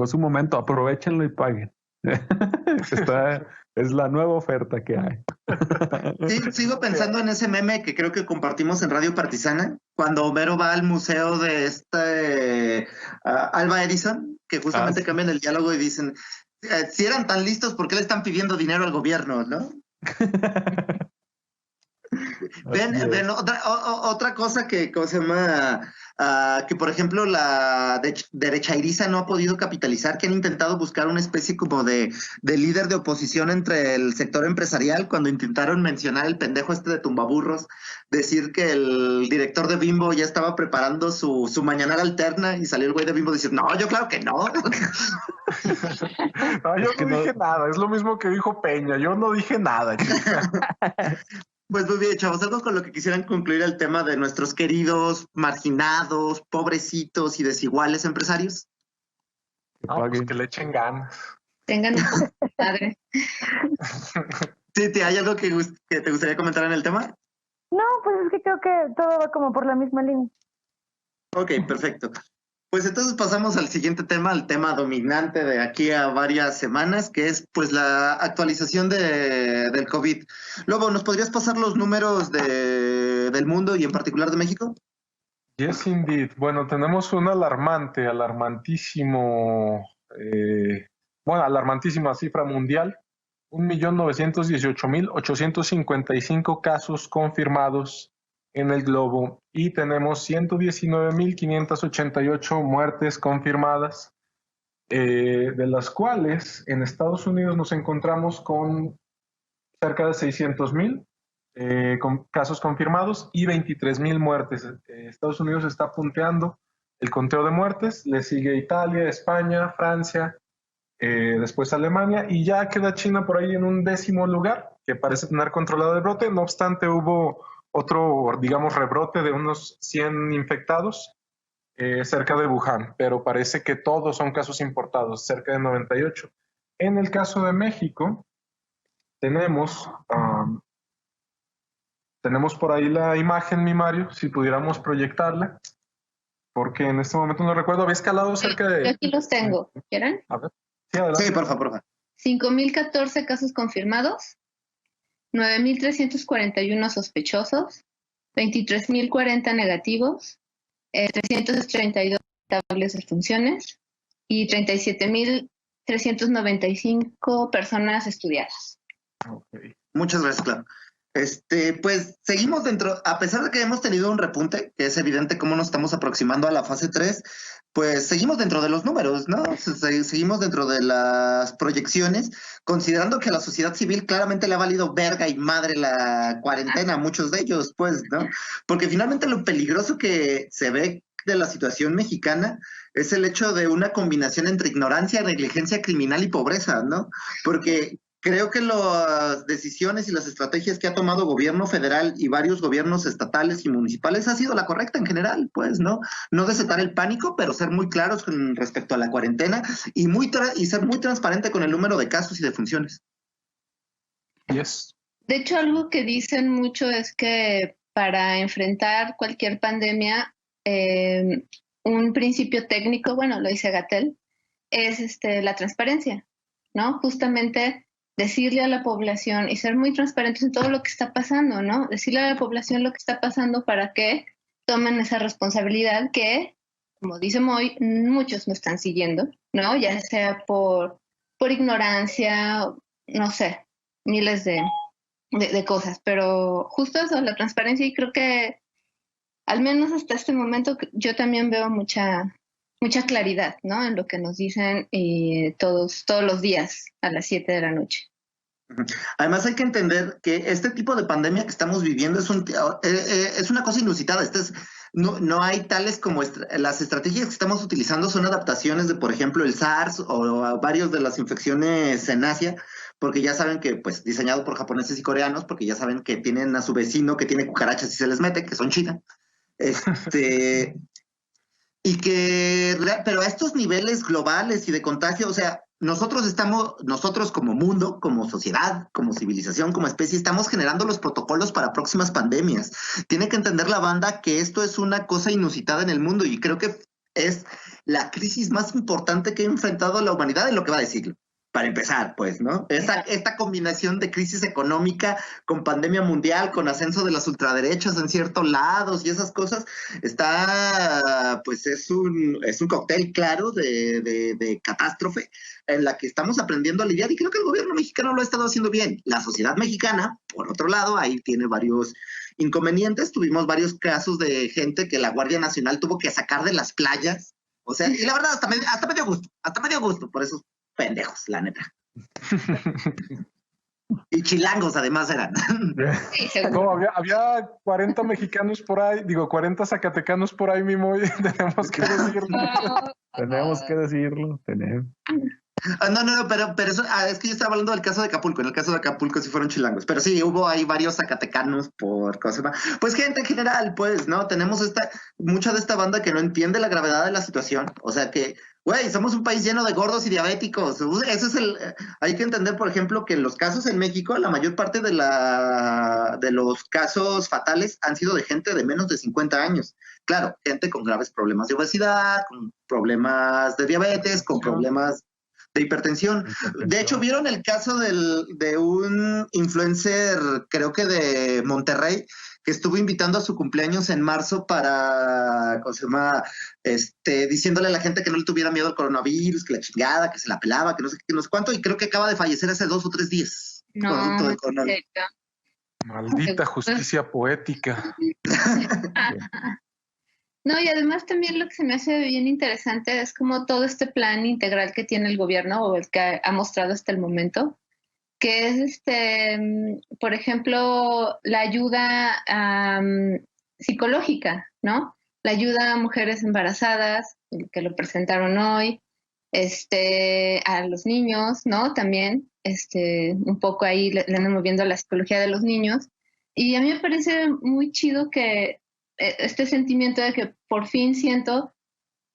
su momento, aprovechenlo y paguen. Es la nueva oferta que hay. Sí, sigo pensando en ese meme que creo que compartimos en Radio Partisana, cuando Homero va al museo de Alba Edison, que justamente sí. cambian el diálogo y dicen, si eran tan listos, ¿por qué le están pidiendo dinero al gobierno, no? Ven, otra cosa que, ¿cómo se llama? Que por ejemplo la derechairiza no ha podido capitalizar, que han intentado buscar una especie como de líder de oposición entre el sector empresarial, cuando intentaron mencionar el pendejo de Tumbaburros, decir que el director de Bimbo ya estaba preparando su mañanera alterna y salió el güey de Bimbo a decir, no, yo claro que no. No, yo no dije nada, es lo mismo que dijo Peña, yo no dije nada. Pues muy bien, chavos, algo con lo que quisieran concluir el tema de nuestros queridos, marginados, pobrecitos y desiguales empresarios. No, pues que le echen ganas. Tengan padre. Sí, ¿hay algo que te gustaría comentar en el tema? No, pues es que creo que todo va como por la misma línea. Ok, perfecto. Pues entonces pasamos al siguiente tema, al tema dominante de aquí a varias semanas, que es pues la actualización del COVID. Lobo, ¿nos podrías pasar los números del mundo y en particular de México? Yes, indeed. Bueno, tenemos un alarmantísima cifra mundial. 1.918.855 casos confirmados en el globo y tenemos 119.588 muertes confirmadas, de las cuales en Estados Unidos nos encontramos con cerca de 600.000 casos confirmados y 23.000 muertes. Estados Unidos está punteando el conteo de muertes, le sigue Italia, España, Francia, después Alemania, y ya queda China por ahí en un 10º lugar, que parece tener controlado el brote. No obstante, hubo otro, digamos, rebrote de unos 100 infectados cerca de Wuhan, pero parece que todos son casos importados, cerca de 98. En el caso de México, tenemos por ahí la imagen, mi Mario, si pudiéramos proyectarla, porque en este momento no recuerdo, había escalado cerca de... Yo aquí los tengo, ¿quieren? A ver, sí, adelante. Sí, por favor. 5.014 casos confirmados, 9.341 sospechosos, 23.040 negativos, 332 estables de funciones y 37.395 personas estudiadas. Okay. Muchas gracias, claro. Pues seguimos dentro, a pesar de que hemos tenido un repunte, que es evidente cómo nos estamos aproximando a la fase 3, pues seguimos dentro de los números, ¿no? Seguimos dentro de las proyecciones, considerando que a la sociedad civil claramente le ha valido verga y madre la cuarentena, muchos de ellos, pues, ¿no? Porque finalmente lo peligroso que se ve de la situación mexicana es el hecho de una combinación entre ignorancia, negligencia criminal y pobreza, ¿no? Porque creo que las decisiones y las estrategias que ha tomado gobierno federal y varios gobiernos estatales y municipales ha sido la correcta en general, pues, ¿no? No desatar el pánico, pero ser muy claros con respecto a la cuarentena y ser muy transparente con el número de casos y de funciones. Yes. De hecho, algo que dicen mucho es que para enfrentar cualquier pandemia, un principio técnico, bueno, lo dice Gatell, es la transparencia, ¿no? Justamente decirle a la población y ser muy transparentes en todo lo que está pasando, ¿no? Decirle a la población lo que está pasando para que tomen esa responsabilidad que, como dice Moy, muchos no están siguiendo, ¿no? Ya sea por ignorancia, no sé, miles de cosas, pero justo eso, la transparencia, y creo que al menos hasta este momento yo también veo mucha claridad, ¿no? En lo que nos dicen todos los días a las 7 de la noche. Además hay que entender que este tipo de pandemia que estamos viviendo es una cosa inusitada. No hay tales como las estrategias que estamos utilizando son adaptaciones de, por ejemplo, el SARS o varios de las infecciones en Asia, porque ya saben que, pues, diseñado por japoneses y coreanos, porque ya saben que tienen a su vecino que tiene cucarachas y se les mete, que son China. Pero a estos niveles globales y de contagio, o sea, nosotros como mundo, como sociedad, como civilización, como especie, estamos generando los protocolos para próximas pandemias. Tiene que entender la banda que esto es una cosa inusitada en el mundo y creo que es la crisis más importante que ha enfrentado la humanidad en lo que va de siglo. Para empezar, pues, ¿no? Esta combinación de crisis económica con pandemia mundial, con ascenso de las ultraderechas en ciertos lados y esas cosas, pues es un cóctel claro de catástrofe en la que estamos aprendiendo a lidiar y creo que el gobierno mexicano lo ha estado haciendo bien. La sociedad mexicana, por otro lado, ahí tiene varios inconvenientes. Tuvimos varios casos de gente que la Guardia Nacional tuvo que sacar de las playas. O sea, y la verdad, hasta me dio gusto por esos pendejos, la neta. Y chilangos además eran. No, había 40 mexicanos por ahí, 40 zacatecanos por ahí, Mimo, y tenemos que decirlo. Tenemos que decirlo, No, pero eso, es que yo estaba hablando del caso de Acapulco. En el caso de Acapulco sí fueron chilangos, pero sí, hubo ahí varios zacatecanos por cosas más. Pues gente en general, pues, ¿no? Tenemos mucha de esta banda que no entiende la gravedad de la situación. O sea que, güey, somos un país lleno de gordos y diabéticos. Eso es hay que entender, por ejemplo, que en los casos en México, la mayor parte de los casos fatales han sido de gente de menos de 50 años. Claro, gente con graves problemas de obesidad, con problemas de diabetes, con problemas de hipertensión. De hecho, ¿vieron el caso de un influencer, creo que de Monterrey, que estuvo invitando a su cumpleaños en marzo para, ¿cómo se llama? Diciéndole a la gente que no le tuviera miedo al coronavirus, que la chingada, que se la pelaba, que no sé qué, no sé cuánto, y creo que acaba de fallecer hace 2 o 3 días. Producto del coronavirus. Maldita justicia poética. No, y además también lo que se me hace bien interesante es como todo este plan integral que tiene el gobierno o el que ha mostrado hasta el momento, que es, por ejemplo, la ayuda psicológica, ¿no? La ayuda a mujeres embarazadas, que lo presentaron hoy, a los niños, ¿no? También, un poco ahí le andan moviendo la psicología de los niños. Y a mí me parece muy chido que este sentimiento de que por fin siento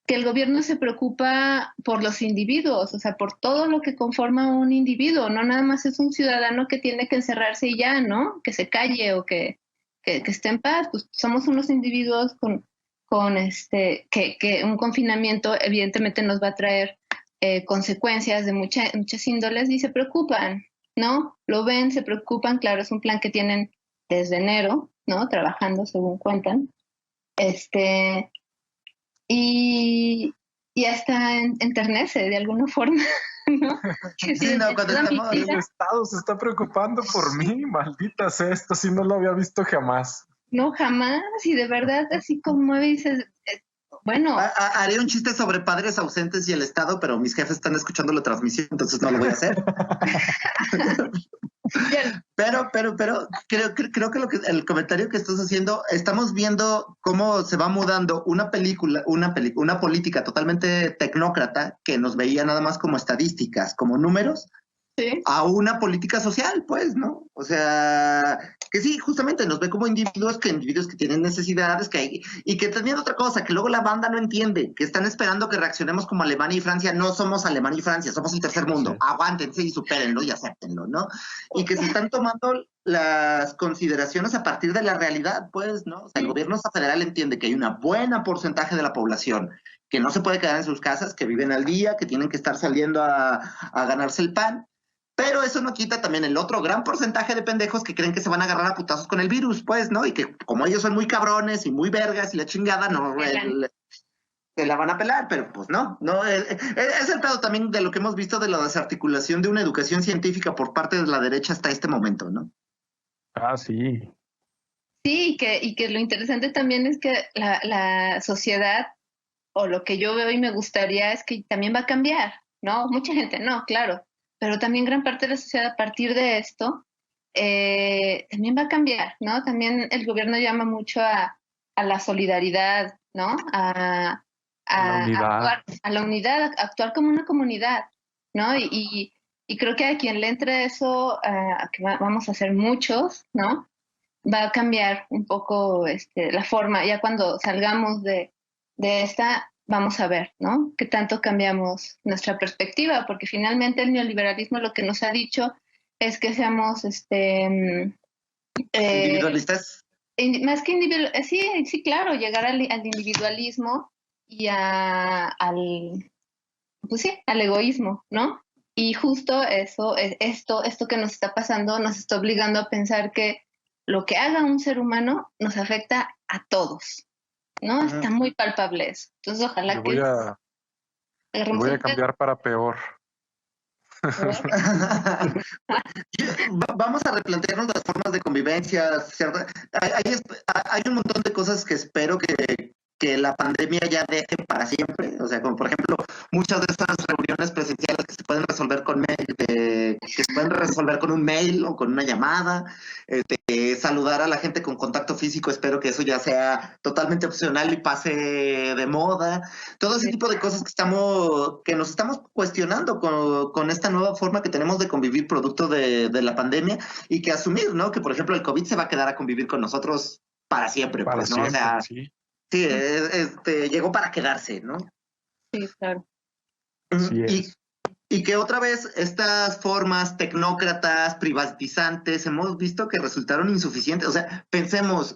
que el gobierno se preocupa por los individuos, o sea, por todo lo que conforma un individuo, no nada más es un ciudadano que tiene que encerrarse y ya, ¿no? Que se calle o que esté en paz, pues somos unos individuos con que un confinamiento evidentemente nos va a traer consecuencias de muchas índoles y se preocupan, ¿no? Lo ven, se preocupan, claro, es un plan que tienen desde enero, ¿no? Trabajando según cuentan. Y hasta enternece de alguna forma, ¿no? Sí, no, cuando estamos... El Estado se está preocupando por mí, maldita sea, esto sí no lo había visto jamás. No, jamás, y de verdad así como dices, bueno... Haré un chiste sobre padres ausentes y el Estado, pero mis jefes están escuchando la transmisión, entonces no lo voy a hacer. Pero creo que el comentario que estás haciendo, estamos viendo cómo se va mudando una política totalmente tecnócrata que nos veía nada más como estadísticas, como números, ¿sí? A una política social, pues, ¿no? O sea, que sí, justamente nos ve como individuos que tienen necesidades, y que teniendo otra cosa, que luego la banda no entiende, que están esperando que reaccionemos como Alemania y Francia. No somos Alemania y Francia, somos el tercer mundo. Sí. Aguántense y supérenlo y acéptenlo, ¿no? Y que se están tomando las consideraciones a partir de la realidad, pues, ¿no? O sea, el gobierno federal entiende que hay una buena porcentaje de la población que no se puede quedar en sus casas, que viven al día, que tienen que estar saliendo a ganarse el pan. Pero eso no quita también el otro gran porcentaje de pendejos que creen que se van a agarrar a putazos con el virus, pues, ¿no? Y que como ellos son muy cabrones y muy vergas y la chingada, no se la van a pelar, pero pues no. Es el pedo también de lo que hemos visto de la desarticulación de una educación científica por parte de la derecha hasta este momento, ¿no? Ah, sí. Sí, y que lo interesante también es que la sociedad, o lo que yo veo y me gustaría, es que también va a cambiar, ¿no? Mucha gente no, claro. Pero también gran parte de la sociedad a partir de esto también va a cambiar, ¿no? También el gobierno llama mucho a la solidaridad, ¿no? A la unidad, a actuar como una comunidad, ¿no? Y creo que a quien le entre eso, que vamos a ser muchos, ¿no? Va a cambiar un poco la forma, ya cuando salgamos de esta, vamos a ver, ¿no? Qué tanto cambiamos nuestra perspectiva, porque finalmente el neoliberalismo lo que nos ha dicho es que seamos, Individualistas. más que individual, sí, claro, llegar al individualismo y pues sí, al egoísmo, ¿no? Y justo eso, esto que nos está pasando nos está obligando a pensar que lo que haga un ser humano nos afecta a todos, ¿no? Ujú. Está muy palpable eso. Entonces, ojalá Yo que voy a agarremos el pedo. cambiar para peor. Vamos a replantearnos las formas de convivencia, ¿cierto? Hay un montón de cosas que espero que la pandemia ya deje para siempre. O sea, como por ejemplo, muchas de estas reuniones presenciales que se pueden resolver con mail, que se pueden resolver con un mail o con una llamada, saludar a la gente con contacto físico, espero que eso ya sea totalmente opcional y pase de moda. Todo ese tipo de cosas que nos estamos cuestionando con esta nueva forma que tenemos de convivir producto de la pandemia, y que asumir, ¿no? Que por ejemplo el COVID se va a quedar a convivir con nosotros para siempre, Para pues, ¿no? siempre, O sea, sí. sí, llegó para quedarse, ¿no? Sí, claro. Así es. Y que otra vez estas formas tecnócratas, privatizantes, hemos visto que resultaron insuficientes. O sea, pensemos,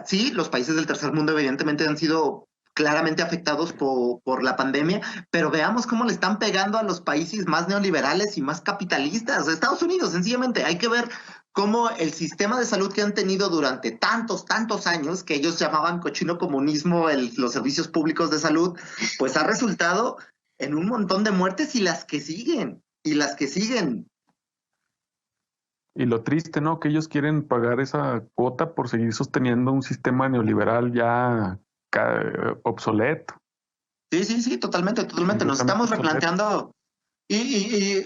sí, los países del tercer mundo evidentemente han sido claramente afectados por la pandemia, pero veamos cómo le están pegando a los países más neoliberales y más capitalistas. Estados Unidos, sencillamente, hay que ver cómo el sistema de salud que han tenido durante tantos años, que ellos llamaban cochino comunismo, los servicios públicos de salud, pues ha resultado en un montón de muertes y las que siguen. Y lo triste, ¿no? Que ellos quieren pagar esa cuota por seguir sosteniendo un sistema neoliberal ya obsoleto. Sí, totalmente. Nos estamos replanteando. Y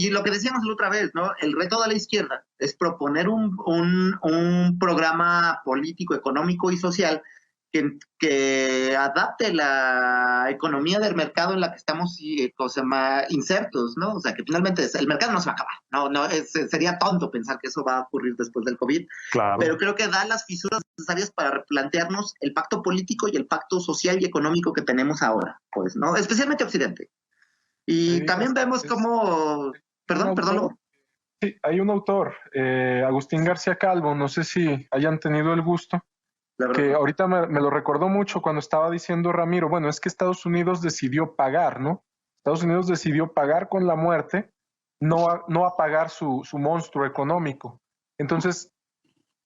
lo que decíamos la otra vez, ¿no? El reto de la izquierda es proponer un programa político, económico y social que adapte la economía del mercado en la que estamos insertos, ¿no? O sea, que finalmente el mercado no se va a acabar, ¿no? Sería tonto pensar que eso va a ocurrir después del COVID, Claro. pero creo que da las fisuras necesarias para replantearnos el pacto político y el pacto social y económico que tenemos ahora, pues, ¿no? Especialmente Occidente. Y Sí, también vemos cómo... Perdón, Lobo. Sí, hay un autor, Agustín García Calvo, no sé si hayan tenido el gusto, que ahorita me lo recordó mucho cuando estaba diciendo Ramiro, bueno, es que Estados Unidos decidió pagar, ¿no? Estados Unidos decidió pagar con la muerte, no a pagar su monstruo económico. Entonces,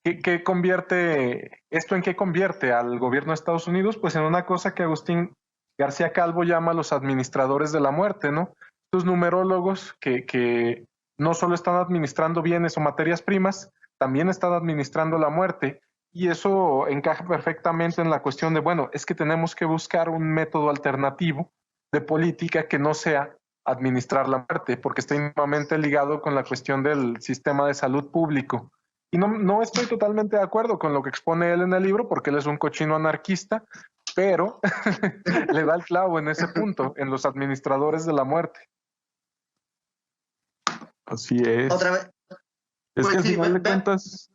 ¿qué convierte, esto en qué convierte al gobierno de Estados Unidos? Pues en una cosa que Agustín García Calvo llama los administradores de la muerte, ¿no? Estos numerólogos que no solo están administrando bienes o materias primas, también están administrando la muerte. Y eso encaja perfectamente en la cuestión de, bueno, es que tenemos que buscar un método alternativo de política que no sea administrar la muerte, porque está íntimamente ligado con la cuestión del sistema de salud público. Y no estoy totalmente de acuerdo con lo que expone él en el libro, porque él es un cochino anarquista, pero le da el clavo en ese punto, en los administradores de la muerte. Así es. Otra vez. Es que al final de cuentas,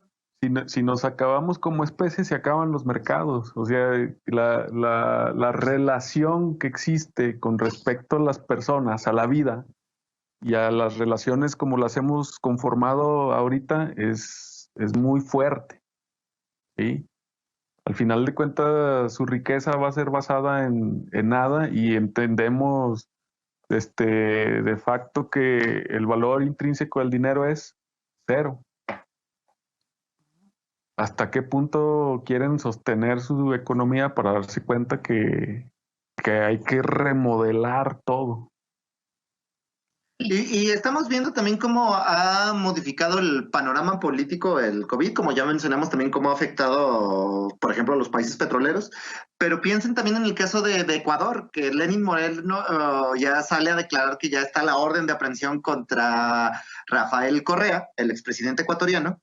si nos acabamos como especie, se acaban los mercados. O sea, la relación que existe con respecto a las personas, a la vida y a las relaciones como las hemos conformado ahorita es muy fuerte. ¿Sí? Al final de cuentas, su riqueza va a ser basada en nada, y entendemos de facto que el valor intrínseco del dinero es cero. ¿Hasta qué punto quieren sostener su economía para darse cuenta que hay que remodelar todo? Y estamos viendo también cómo ha modificado el panorama político el COVID, como ya mencionamos también cómo ha afectado, por ejemplo, a los países petroleros, pero piensen también en el caso de Ecuador, que Lenín Moreno ya sale a declarar que ya está la orden de aprehensión contra Rafael Correa, el expresidente ecuatoriano,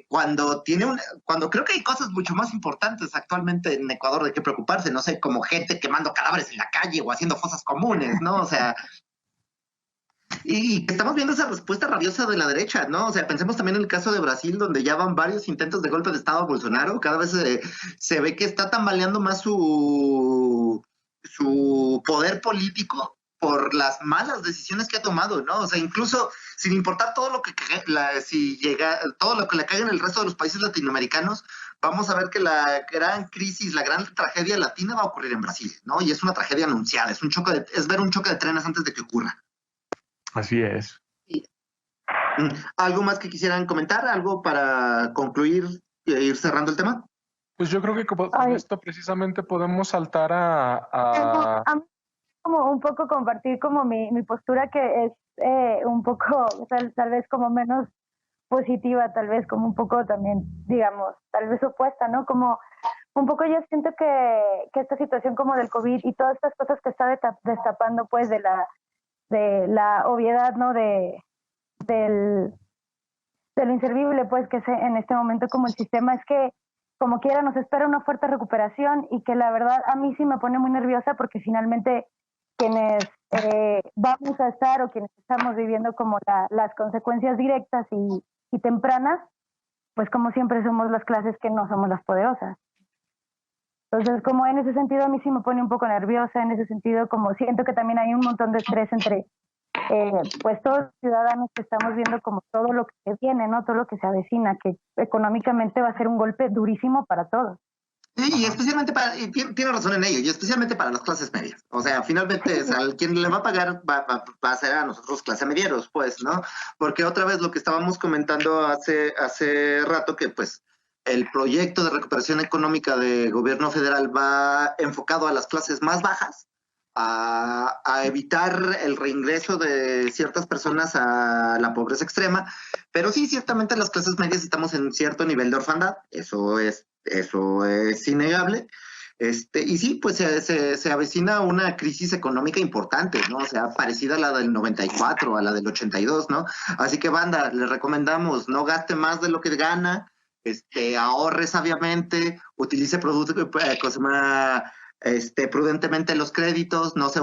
cuando creo que hay cosas mucho más importantes actualmente en Ecuador de qué preocuparse, no sé, como gente quemando cadáveres en la calle o haciendo fosas comunes, ¿no? O sea... Y estamos viendo esa respuesta rabiosa de la derecha, ¿no? O sea, pensemos también en el caso de Brasil, donde ya van varios intentos de golpe de Estado a Bolsonaro. Cada vez se ve que está tambaleando más su poder político por las malas decisiones que ha tomado, ¿no? O sea, incluso sin importar todo lo que todo lo que le caiga en el resto de los países latinoamericanos, vamos a ver que la gran crisis, la gran tragedia latina va a ocurrir en Brasil, ¿no? Y es una tragedia anunciada, es ver un choque de trenes antes de que ocurra. Así es. ¿Algo más que quisieran comentar? ¿Algo para concluir e ir cerrando el tema? Pues yo creo que con esto precisamente podemos saltar a mí como un poco compartir como mi postura, que es un poco, tal vez como menos positiva, tal vez como un poco también, digamos, tal vez opuesta, ¿no? Como un poco yo siento que esta situación como del COVID y todas estas cosas que está destapando, pues, de la obviedad, ¿no? De lo inservible, pues, que es en este momento como el sistema, es que como quiera nos espera una fuerte recuperación, y que la verdad a mí sí me pone muy nerviosa, porque finalmente quienes vamos a estar, o quienes estamos viviendo como las consecuencias directas y tempranas, pues como siempre somos las clases que no somos las poderosas. Entonces, como en ese sentido a mí sí me pone un poco nerviosa, en ese sentido como siento que también hay un montón de estrés entre pues todos los ciudadanos, que estamos viendo como todo lo que viene, ¿no? Todo lo que se avecina, que económicamente va a ser un golpe durísimo para todos. Sí, y especialmente tiene razón en ello, y especialmente para las clases medias. O sea, finalmente, o sea, quien le va a pagar va a ser a nosotros clase medieros, pues, ¿no? Porque otra vez lo que estábamos comentando hace rato, que pues el proyecto de recuperación económica de gobierno federal va enfocado a las clases más bajas, a evitar el reingreso de ciertas personas a la pobreza extrema, pero sí, ciertamente las clases medias estamos en cierto nivel de orfandad, eso es innegable. Y sí, pues se avecina una crisis económica importante, ¿no? O sea, parecida a la del 94, a la del 82, ¿no? Así que, banda, les recomendamos, no gaste más de lo que gana, ahorre sabiamente, utilice productos, prudentemente los créditos, no se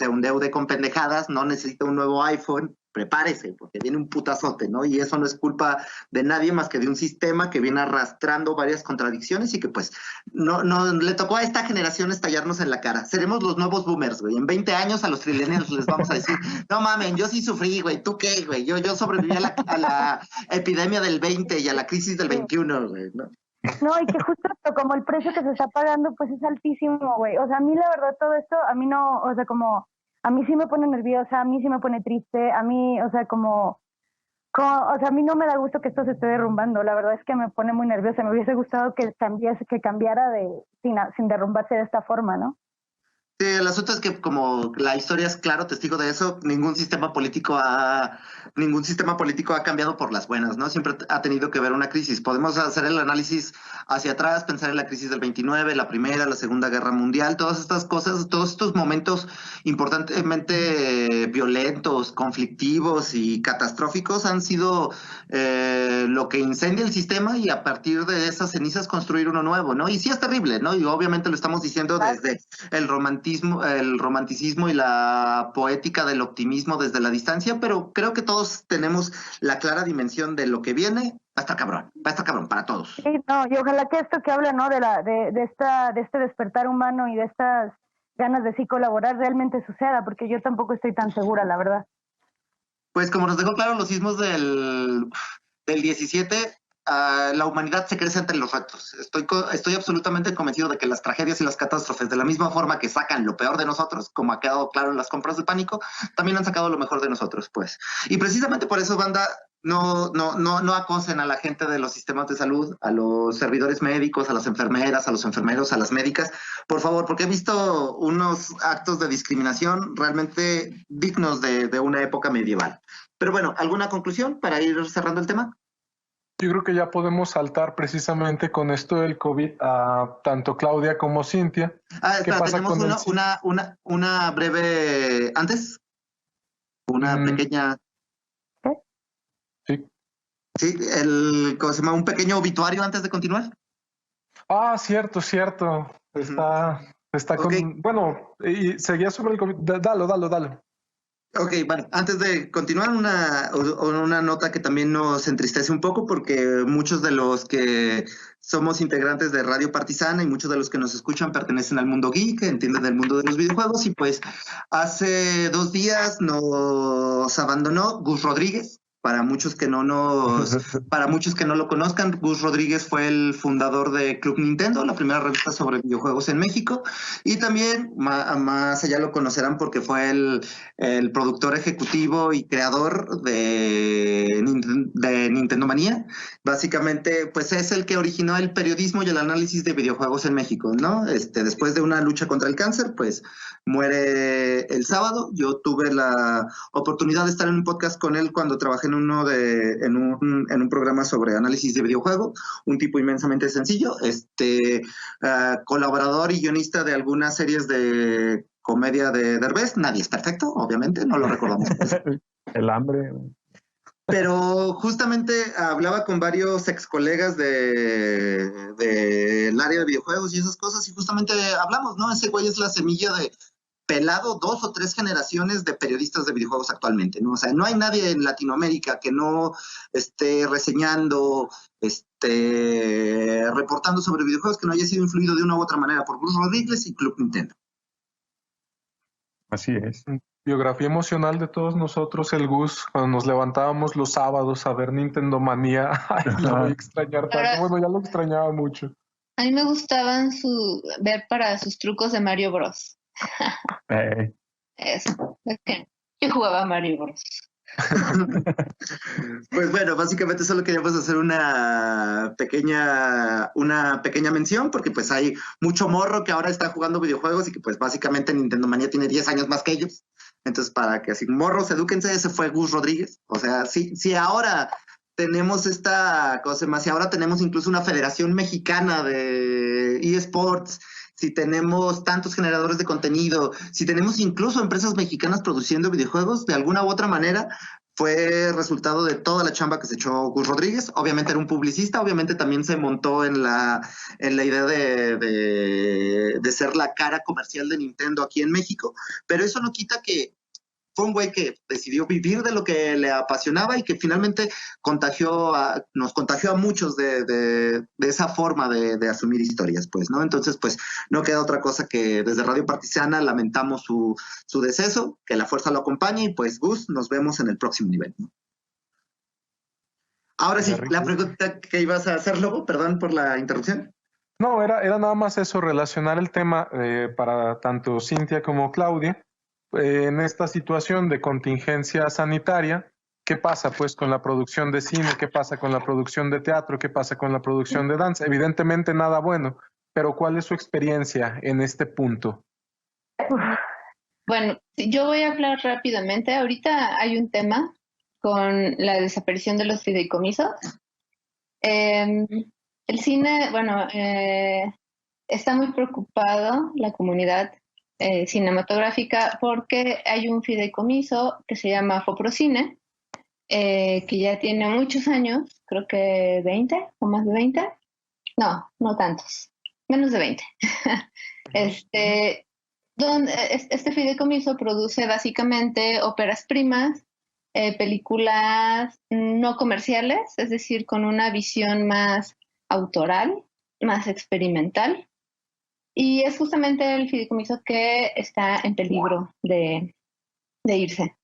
endeude con pendejadas, no necesita un nuevo iPhone, prepárese, porque viene un putazote, ¿no? Y eso no es culpa de nadie más que de un sistema que viene arrastrando varias contradicciones, y que pues no le tocó a esta generación estallarnos en la cara. Seremos los nuevos boomers, güey. En 20 años a los trilenials les vamos a decir, no mamen, yo sí sufrí, güey, ¿tú qué, güey? Yo sobreviví a la epidemia del 20 y a la crisis del 21, güey, ¿no? No, y que justo como el precio que se está pagando, pues es altísimo, güey. O sea, a mí la verdad todo esto, a mí no, o sea, como, a mí sí me pone nerviosa, a mí sí me pone triste, a mí, o sea, o sea, a mí no me da gusto que esto se esté derrumbando. La verdad es que me pone muy nerviosa. Me hubiese gustado que cambiara sin derrumbarse de esta forma, ¿no? Sí, el asunto es que, como la historia es claro testigo de eso, ningún sistema político ha cambiado por las buenas, ¿no? Siempre ha tenido que ver una crisis. Podemos hacer el análisis hacia atrás, pensar en la crisis del 29, la Primera, la Segunda Guerra Mundial, todas estas cosas, todos estos momentos importantemente violentos, conflictivos y catastróficos han sido lo que incendia el sistema, y a partir de esas cenizas construir uno nuevo, ¿no? Y sí es terrible, ¿no? Y obviamente lo estamos diciendo desde el romanticismo y la poética del optimismo desde la distancia, pero creo que todos tenemos la clara dimensión de lo que viene. Va a estar cabrón para todos. Sí, no, y ojalá que esto que habla, ¿no? De este despertar humano y de estas ganas de sí colaborar realmente suceda, porque yo tampoco estoy tan segura, la verdad. Pues como nos dejó claro los sismos del 17, la humanidad se crece ante los retos. Estoy absolutamente convencido de que las tragedias y las catástrofes, de la misma forma que sacan lo peor de nosotros, como ha quedado claro en las compras de pánico, también han sacado lo mejor de nosotros, pues. Y precisamente por eso, banda, no acosen a la gente de los sistemas de salud, a los servidores médicos, a las enfermeras, a los enfermeros, a las médicas, por favor, porque he visto unos actos de discriminación realmente dignos de una época medieval. Pero bueno, ¿alguna conclusión para ir cerrando el tema? Yo creo que ya podemos saltar precisamente con esto del COVID a tanto Claudia como Cintia. ¿Qué pasa con una breve antes? Una pequeña... Sí. Sí, ¿cómo se llama? Un pequeño obituario antes de continuar. Ah, cierto. Está Okay. con... Bueno, y seguía sobre el COVID. Dalo. Ok, bueno, antes de continuar, una nota que también nos entristece un poco porque muchos de los que somos integrantes de Radio Partisana y muchos de los que nos escuchan pertenecen al mundo geek, entienden del mundo de los videojuegos y pues hace 2 días nos abandonó Gus Rodríguez. Para muchos que no lo conozcan, Gus Rodríguez fue el fundador de Club Nintendo, la primera revista sobre videojuegos en México, y también más allá lo conocerán porque fue el productor ejecutivo y creador de Nintendo Manía. Básicamente, pues es el que originó el periodismo y el análisis de videojuegos en México, ¿no? Después de una lucha contra el cáncer, pues muere el sábado. Yo tuve la oportunidad de estar en un podcast con él cuando trabajé en un programa sobre análisis de videojuegos, un tipo inmensamente sencillo, colaborador y guionista de algunas series de comedia de Derbez. Nadie es perfecto, obviamente, no lo recordamos. El hambre. Pero justamente hablaba con varios ex colegas del área de videojuegos y esas cosas, y justamente hablamos, ¿no? Ese güey es la semilla de pelado 2 o 3 generaciones de periodistas de videojuegos actualmente, ¿no? O sea, no hay nadie en Latinoamérica que no esté reseñando, reportando sobre videojuegos que no haya sido influido de una u otra manera por Gus Rodríguez y Club Nintendo. Así es. Biografía emocional de todos nosotros, el Gus, cuando nos levantábamos los sábados a ver Nintendo Manía. Ay, lo voy a extrañar tanto. Bueno, ya lo extrañaba mucho. A mí me gustaban ver para sus trucos de Mario Bros. Eso, es que yo jugaba a Mario Bros. Pues bueno, básicamente solo queríamos hacer una pequeña mención porque pues hay mucho morro que ahora está jugando videojuegos y que pues básicamente Nintendo Manía tiene 10 años más que ellos. Entonces, para que así morros, edúquense, ese fue Gus Rodríguez. O sea, si ahora tenemos esta cosa más, si ahora tenemos incluso una federación mexicana de eSports, si tenemos tantos generadores de contenido, si tenemos incluso empresas mexicanas produciendo videojuegos, de alguna u otra manera fue resultado de toda la chamba que se echó Gus Rodríguez. Obviamente era un publicista, obviamente también se montó en la idea de ser la cara comercial de Nintendo aquí en México, pero eso no quita que fue un güey que decidió vivir de lo que le apasionaba y que finalmente nos contagió a muchos de esa forma de asumir historias, pues, ¿no? Entonces, pues, no queda otra cosa que desde Radio Partisana lamentamos su deceso, que la fuerza lo acompañe y pues, Gus, nos vemos en el próximo nivel, ¿no? Ahora sí, la pregunta que ibas a hacer, Lobo, perdón por la interrupción. No, era nada más eso, relacionar el tema para tanto Cintia como Claudia. En esta situación de contingencia sanitaria, ¿qué pasa pues con la producción de cine? ¿Qué pasa con la producción de teatro? ¿Qué pasa con la producción de danza? Evidentemente nada bueno, pero ¿cuál es su experiencia en este punto? Bueno, yo voy a hablar rápidamente. Ahorita hay un tema con la desaparición de los fideicomisos. El cine, bueno, está muy preocupado la comunidad cinematográfica porque hay un fideicomiso que se llama Foprocine, que ya tiene muchos años, creo que 20 o más de 20. No tantos, menos de 20. Este fideicomiso produce básicamente óperas primas, películas no comerciales, es decir, con una visión más autoral, más experimental. Y es justamente el fideicomiso que está en peligro de irse.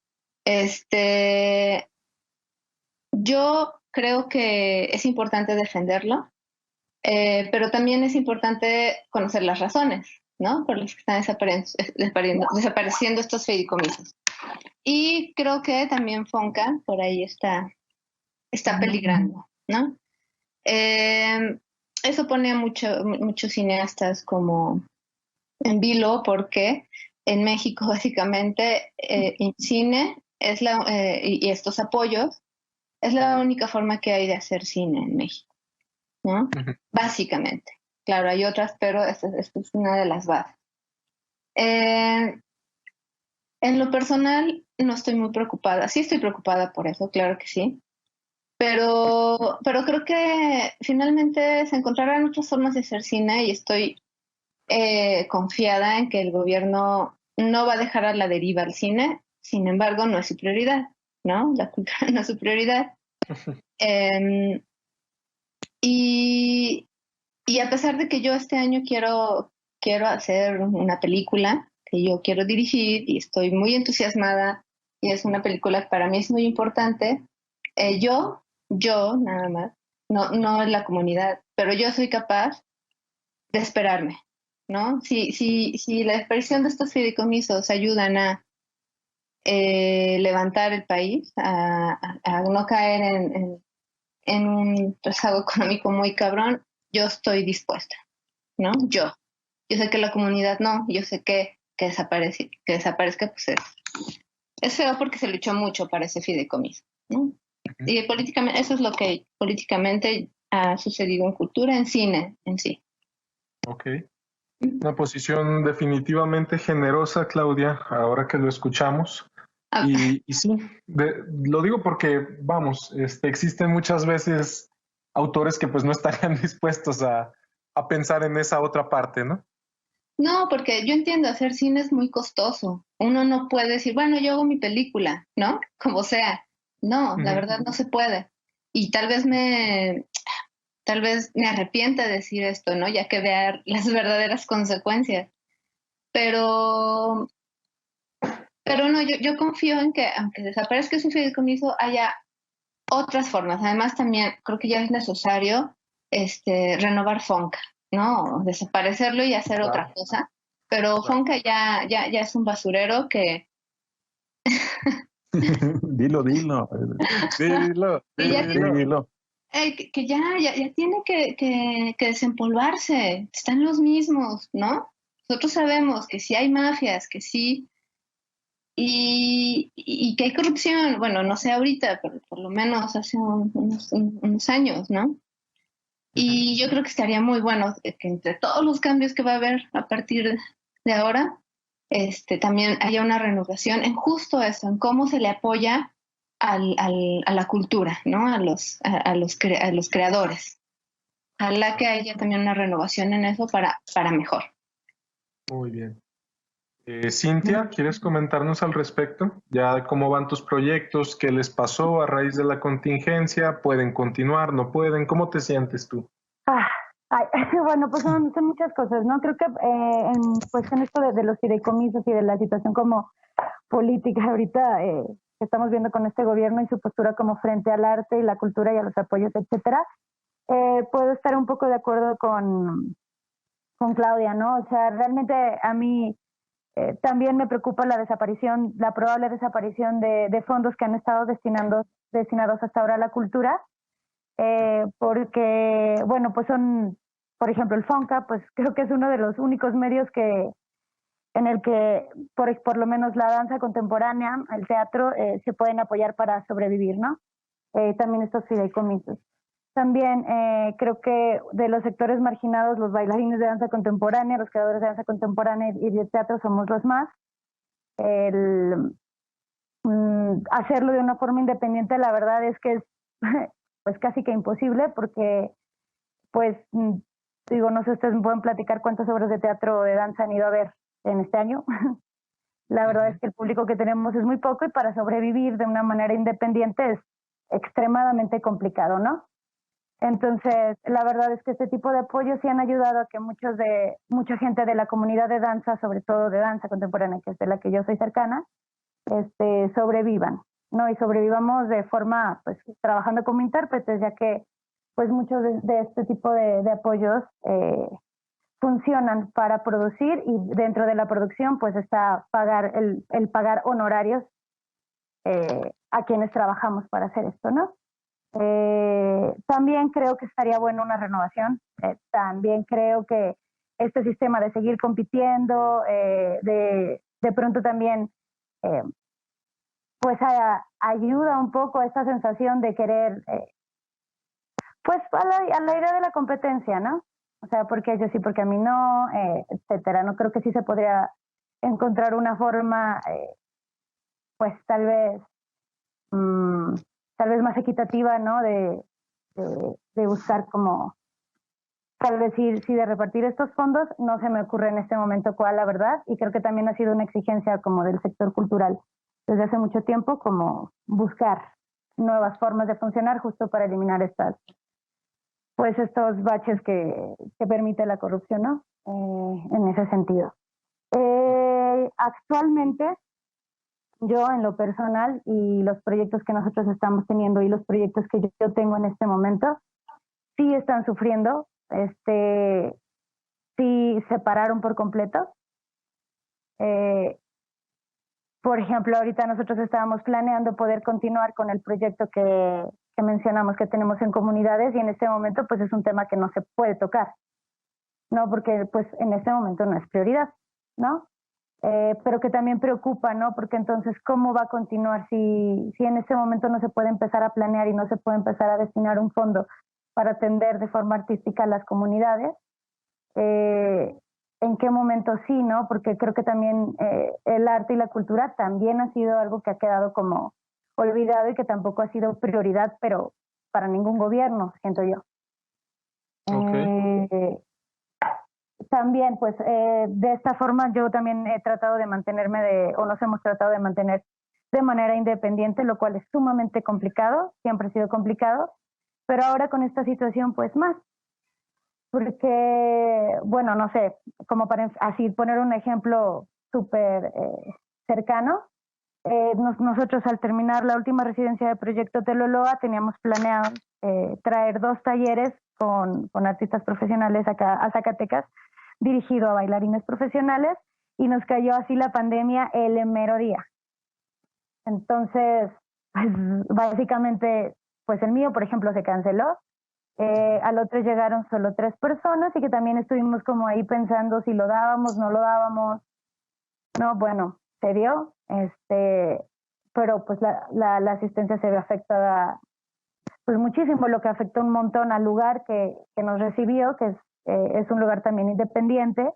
Yo creo que es importante defenderlo, pero también es importante conocer las razones, ¿no? Por las que están desapareciendo estos fideicomisos. Y creo que también Fonca por ahí está peligrando, ¿no? Eso pone a muchos cineastas como en vilo porque en México básicamente el cine es y estos apoyos es la única forma que hay de hacer cine en México, ¿no? Básicamente. Claro, hay otras, pero esta es una de las bases. En lo personal no estoy muy preocupada. Sí estoy preocupada por eso, claro que sí. Pero creo que finalmente se encontrarán otras formas de hacer cine y estoy confiada en que el gobierno no va a dejar a la deriva al cine, sin embargo, no es su prioridad, ¿no? La cultura no es su prioridad. Y a pesar de que yo este año quiero hacer una película que yo quiero dirigir y estoy muy entusiasmada y es una película que para mí es muy importante, yo nada más, no es la comunidad, pero yo soy capaz de esperarme, ¿no? Si la desaparición de estos fideicomisos ayudan a levantar el país, a no caer en un rezago económico muy cabrón, yo estoy dispuesta, ¿no? Yo sé que la comunidad no, yo sé que desaparezca, pues es feo porque se luchó mucho para ese fideicomiso, ¿no? Y políticamente, eso es lo que políticamente ha sucedido en cultura, en cine, en sí. Ok. Una posición definitivamente generosa, Claudia, ahora que lo escuchamos. Ah, Y sí, lo digo porque, vamos, existen muchas veces autores que pues no estarían dispuestos a pensar en esa otra parte, ¿no? no, porque yo entiendo, hacer cine es muy costoso. Uno no puede decir, bueno, yo hago mi película, ¿no? Como sea. No, la verdad no se puede. Y tal vez me arrepienta de decir esto, ¿no? Ya que vea las verdaderas consecuencias. Pero, pero no, yo confío en que aunque desaparezca ese fideicomiso, haya otras formas. Además, también creo que ya es necesario renovar Fonca, ¿no? Desaparecerlo y hacer otra cosa. Pero Fonca ya es un basurero que Dilo, dilo. que ya tiene, Dilo. que ya tiene que desempolvarse. Están los mismos, ¿no? Nosotros sabemos que sí hay mafias, que sí, y que hay corrupción. Bueno, no sé ahorita, pero por lo menos hace unos años, ¿no? Y yo creo que estaría muy bueno que entre todos los cambios que va a haber a partir de ahora, también haya una renovación en justo eso, en cómo se le apoya a la cultura, ¿no? A los creadores. Ojalá que haya también una renovación en eso para mejor. Muy bien. Cintia, ¿quieres comentarnos al respecto? Ya cómo van tus proyectos, qué les pasó a raíz de la contingencia, pueden continuar, no pueden, ¿cómo te sientes tú? Bueno, pues son muchas cosas, ¿no? Creo que en cuestión esto de los fideicomisos y de la situación como política ahorita que estamos viendo con este gobierno y su postura como frente al arte y la cultura y a los apoyos, etcétera, puedo estar un poco de acuerdo con Claudia, ¿no? O sea, realmente a mí también me preocupa la probable desaparición de fondos que han estado destinados hasta ahora a la cultura, porque, bueno, pues son, por ejemplo, el FONCA, pues creo que es uno de los únicos medios en el que, por lo menos la danza contemporánea, el teatro, se pueden apoyar para sobrevivir, ¿no? También estos fideicomisos. También creo que de los sectores marginados, los bailarines de danza contemporánea, los creadores de danza contemporánea y de teatro somos los más. Hacerlo de una forma independiente, la verdad es que es pues casi que imposible porque, pues, digo, no sé, ustedes pueden platicar cuántas obras de teatro o de danza han ido a ver en este año. La verdad es que el público que tenemos es muy poco y para sobrevivir de una manera independiente es extremadamente complicado, ¿no? Entonces, la verdad es que este tipo de apoyos sí han ayudado a que mucha gente de la comunidad de danza, sobre todo de danza contemporánea, que es de la que yo soy cercana, sobrevivan, ¿no? Y sobrevivamos de forma, pues, trabajando como intérpretes, ya que, pues, muchos de este tipo de apoyos funcionan para producir y dentro de la producción, pues, está el pagar honorarios a quienes trabajamos para hacer esto, ¿no? También creo que estaría bueno una renovación. También creo que este sistema de seguir compitiendo, de pronto también, pues ayuda un poco a esta sensación de querer, pues a la idea de la competencia, ¿no? O sea, porque yo sí, porque a mí no, etcétera. No creo que sí se podría encontrar una forma, pues tal vez más equitativa, ¿no? De buscar como, tal vez si de repartir estos fondos, no se me ocurre en este momento cuál, la verdad, y creo que también ha sido una exigencia como del sector cultural desde hace mucho tiempo, como buscar nuevas formas de funcionar justo para eliminar estos baches que permite la corrupción, ¿no? En ese sentido. Actualmente, yo en lo personal y los proyectos que nosotros estamos teniendo y los proyectos que yo tengo en este momento, sí están sufriendo, sí se pararon por completo. Por ejemplo, ahorita nosotros estábamos planeando poder continuar con el proyecto que mencionamos que tenemos en comunidades, y en este momento pues es un tema que no se puede tocar, ¿no? Porque pues en este momento no es prioridad, ¿no? Pero que también preocupa, ¿no? Porque entonces, ¿cómo va a continuar si en este momento no se puede empezar a planear y no se puede empezar a destinar un fondo para atender de forma artística a las comunidades? ¿En qué momento sí, no? Porque creo que también el arte y la cultura también ha sido algo que ha quedado como olvidado y que tampoco ha sido prioridad, pero para ningún gobierno, siento yo. Okay. También, pues, de esta forma yo también he tratado de mantenerme o nos hemos tratado de mantener de manera independiente, lo cual es sumamente complicado, siempre ha sido complicado, pero ahora con esta situación, pues más. Porque, bueno, no sé, como para así poner un ejemplo súper cercano, nosotros al terminar la última residencia de Proyecto Teloloa teníamos planeado traer 2 talleres con artistas profesionales acá a Zacatecas, dirigido a bailarines profesionales, y nos cayó así la pandemia el mero día. Entonces, pues, básicamente, pues el mío, por ejemplo, se canceló. Al otro llegaron solo 3 personas, y que también estuvimos como ahí pensando si lo dábamos, no lo dábamos. No, bueno, se dio, pero pues la asistencia se ve afectada pues muchísimo, lo que afectó un montón al lugar que nos recibió, que es un lugar también independiente.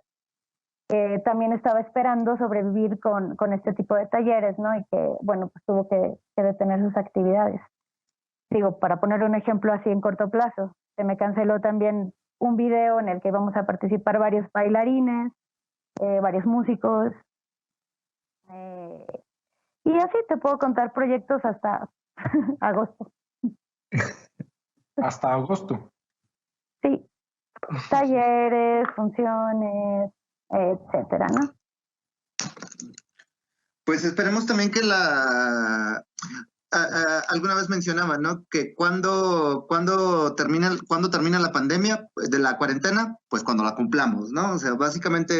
También estaba esperando sobrevivir con este tipo de talleres, ¿no? Y que, bueno, pues tuvo que detener sus actividades. Digo, para poner un ejemplo así en corto plazo, se me canceló también un video en el que íbamos a participar varios bailarines, varios músicos, y así te puedo contar proyectos hasta agosto. Hasta agosto. Sí, talleres, funciones, etcétera, ¿no? Pues esperemos también que alguna vez mencionaba, ¿no? Que cuando termina la pandemia de la cuarentena, pues cuando la cumplamos, ¿no? O sea, básicamente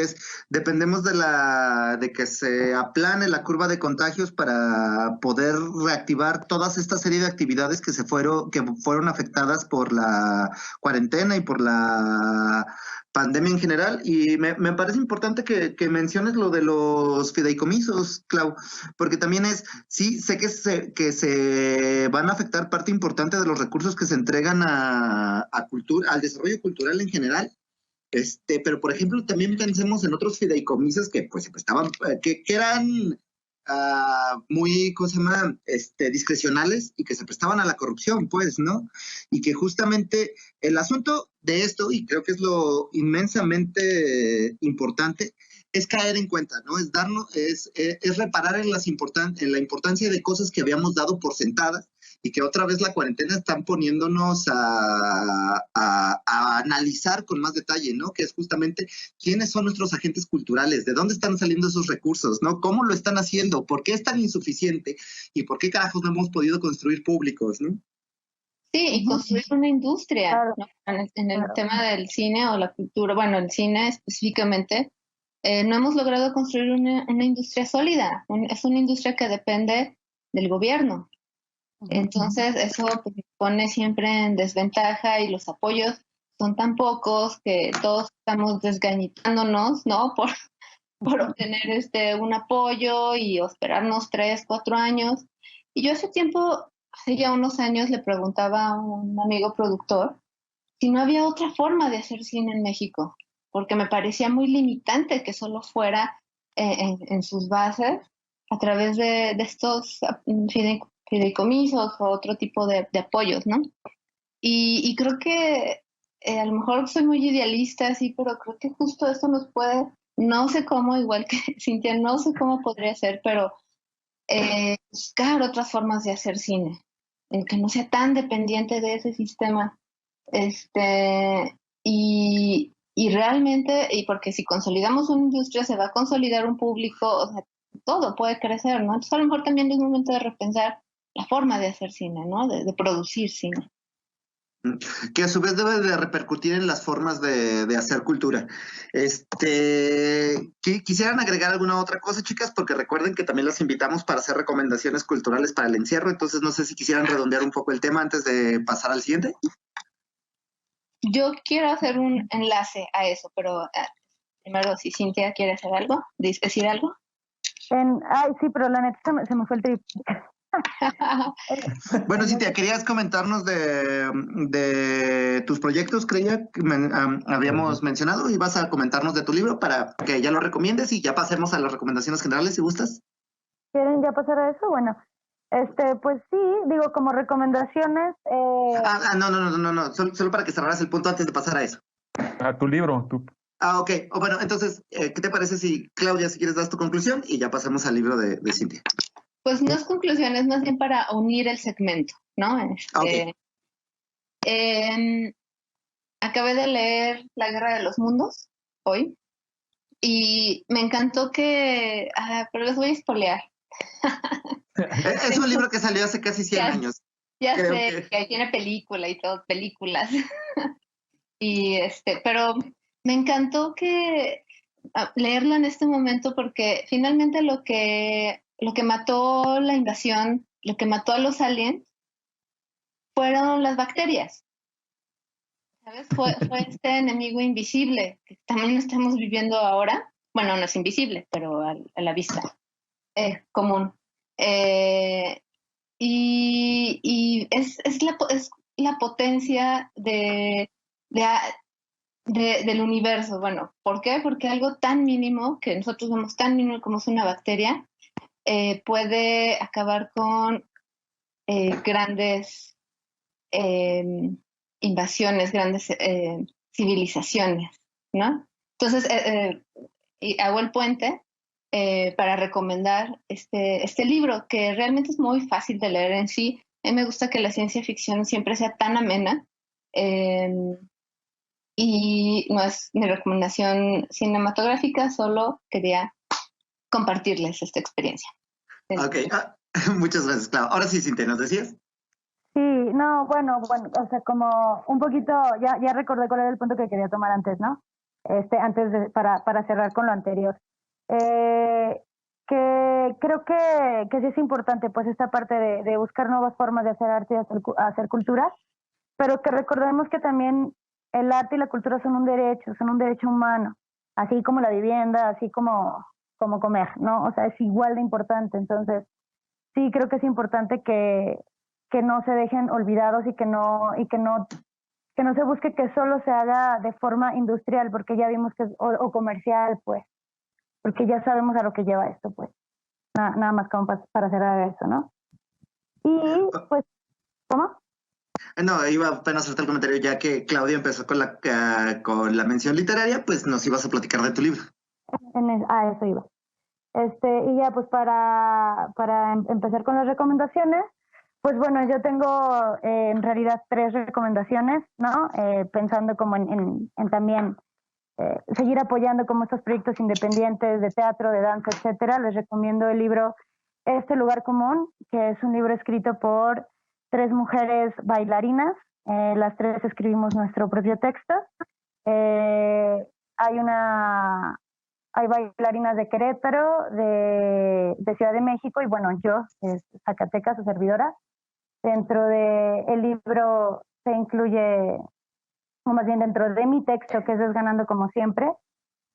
dependemos de que se aplane la curva de contagios para poder reactivar todas esta serie de actividades que fueron afectadas por la cuarentena y por la pandemia en general. Y me parece importante que menciones lo de los fideicomisos, Clau, porque también sí, sé que se van a afectar parte importante de los recursos que se entregan al desarrollo cultural en general. Pero por ejemplo, también pensemos en otros fideicomisos que pues estaban, que eran muy, ¿cómo se llama? Discrecionales, y que se prestaban a la corrupción, pues, ¿no? Y que justamente el asunto de esto, y creo que es lo inmensamente importante, es caer en cuenta, ¿no? Es reparar en la importancia de cosas que habíamos dado por sentadas, y que otra vez la cuarentena están poniéndonos a analizar con más detalle, ¿no? Que es justamente quiénes son nuestros agentes culturales, de dónde están saliendo esos recursos, ¿no? ¿Cómo lo están haciendo? ¿Por qué es tan insuficiente? ¿Y por qué carajos no hemos podido construir públicos, ¿no? Sí, y construir una industria, Claro. ¿no? En el Claro. tema del cine o la cultura, bueno, el cine específicamente, no hemos logrado construir una industria sólida. Es una industria que depende del gobierno. Entonces, eso pues, nos pone siempre en desventaja, y los apoyos son tan pocos que todos estamos desgañitándonos, ¿no? Por obtener un apoyo y esperarnos 3, 4 años. Y yo hace ya unos años, le preguntaba a un amigo productor si no había otra forma de hacer cine en México, porque me parecía muy limitante que solo fuera en sus bases a través de estos fideicomisos o otro tipo de apoyos, ¿no? Y creo que a lo mejor soy muy idealista, sí, pero creo que justo esto nos puede, no sé cómo, igual que Cintia, no sé cómo podría ser, pero buscar otras formas de hacer cine, en que no sea tan dependiente de ese sistema. Y realmente, y porque si consolidamos una industria, se va a consolidar un público, o sea, todo puede crecer, ¿no? Entonces a lo mejor también es momento de repensar la forma de hacer cine, ¿no? De producir cine. Que a su vez debe de repercutir en las formas de hacer cultura. ¿Quisieran agregar alguna otra cosa, chicas? Porque recuerden que también las invitamos para hacer recomendaciones culturales para el encierro, entonces no sé si quisieran redondear un poco el tema antes de pasar al siguiente. Yo quiero hacer un enlace a eso, pero primero, si Cintia quiere hacer algo, decir algo. Ay, sí, pero la neta se me fue el trip. Bueno, Cintia, querías comentarnos de tus proyectos, creía que habíamos mencionado, y vas a comentarnos de tu libro para que ya lo recomiendes y ya pasemos a las recomendaciones generales, si gustas. ¿Quieren ya pasar a eso? Bueno, pues sí, digo, como recomendaciones. No, solo para que cerraras el punto antes de pasar a eso. A tu libro, Ok. Bueno, entonces, ¿qué te parece si, Claudia, si quieres das tu conclusión y ya pasamos al libro de Cintia? Pues no es conclusión, es más bien para unir el segmento, ¿no? Okay. Acabé de leer La Guerra de los Mundos hoy y me encantó pero les voy a spoilear. Es un libro que salió hace casi 100 años. Ya sé, que ahí tiene película y todo, películas. Pero me encantó leerlo en este momento porque finalmente lo que mató la invasión, lo que mató a los aliens, fueron las bacterias. ¿Sabes? Fue este enemigo invisible que también estamos viviendo ahora. Bueno, no es invisible, pero a la vista común. Y es la potencia del universo. Bueno, ¿por qué? Porque algo tan mínimo, que nosotros vemos tan mínimo como es una bacteria, puede acabar con grandes invasiones, grandes civilizaciones, ¿no? Entonces, y hago el puente para recomendar este libro, que realmente es muy fácil de leer en sí. A mí me gusta que la ciencia ficción siempre sea tan amena, y no es mi recomendación cinematográfica, solo quería compartirles esta experiencia. Ok, muchas gracias, Clau. Ahora sí, Cintia, ¿nos decías? Sí, no, bueno, o sea, como un poquito, ya recordé cuál era el punto que quería tomar antes, ¿no? Para cerrar con lo anterior. Que creo que sí es importante, pues, esta parte de buscar nuevas formas de hacer arte y hacer cultura, pero que recordemos que también el arte y la cultura son un derecho humano, así como la vivienda, así como comer, ¿no? O sea, es igual de importante. Entonces, sí creo que es importante que no se dejen olvidados y que no se busque que solo se haga de forma industrial, porque ya vimos que o comercial, pues, porque ya sabemos a lo que lleva esto, pues. Nada más como para cerrar eso, ¿no? Y pues, ¿cómo? No, iba apenas a hacerte el comentario, ya que Claudia empezó con la mención literaria, pues nos ibas a platicar de tu libro. Eso iba. Y ya pues para empezar con las recomendaciones, pues bueno, yo tengo en realidad 3 recomendaciones, ¿no? Pensando como en también seguir apoyando como estos proyectos independientes de teatro, de danza, etcétera. Les recomiendo el libro Este Lugar Común, que es un libro escrito por 3 mujeres bailarinas. Las 3 escribimos nuestro propio texto. Hay bailarinas de Querétaro, de Ciudad de México, y bueno, yo, Zacatecas, su servidora. Dentro del libro se incluye, o más bien dentro de mi texto, que es Desganando como siempre,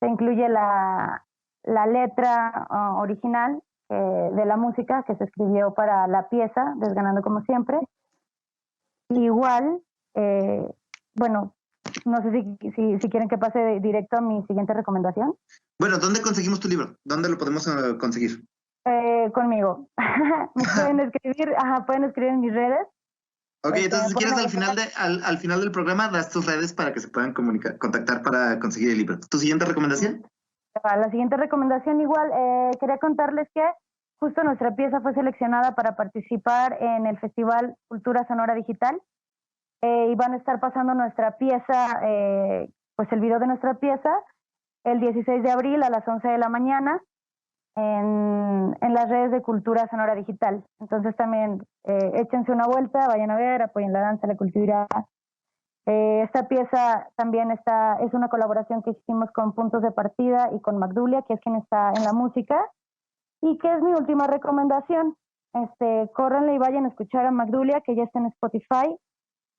se incluye la letra original de la música que se escribió para la pieza Desganando como siempre. Igual, bueno, no sé si quieren que pase directo a mi siguiente recomendación. Bueno, ¿dónde conseguimos tu libro? ¿Dónde lo podemos conseguir? Conmigo. Me pueden escribir en mis redes. Ok, entonces si quieres al final del programa das tus redes para que se puedan contactar para conseguir el libro. ¿Tu siguiente recomendación? La siguiente recomendación igual, quería contarles que justo nuestra pieza fue seleccionada para participar en el Festival Cultura Sonora Digital y van a estar pasando nuestra pieza, pues el video de nuestra pieza, el 16 de abril a las 11 de la mañana en las redes de Cultura Sonora Digital. Entonces también échense una vuelta, vayan a ver, apoyen la danza, la cultura. Esta pieza también es una colaboración que hicimos con Puntos de Partida y con Magdulia, que es quien está en la música, y que es mi última recomendación. Córranle y vayan a escuchar a Magdulia, que ya está en Spotify.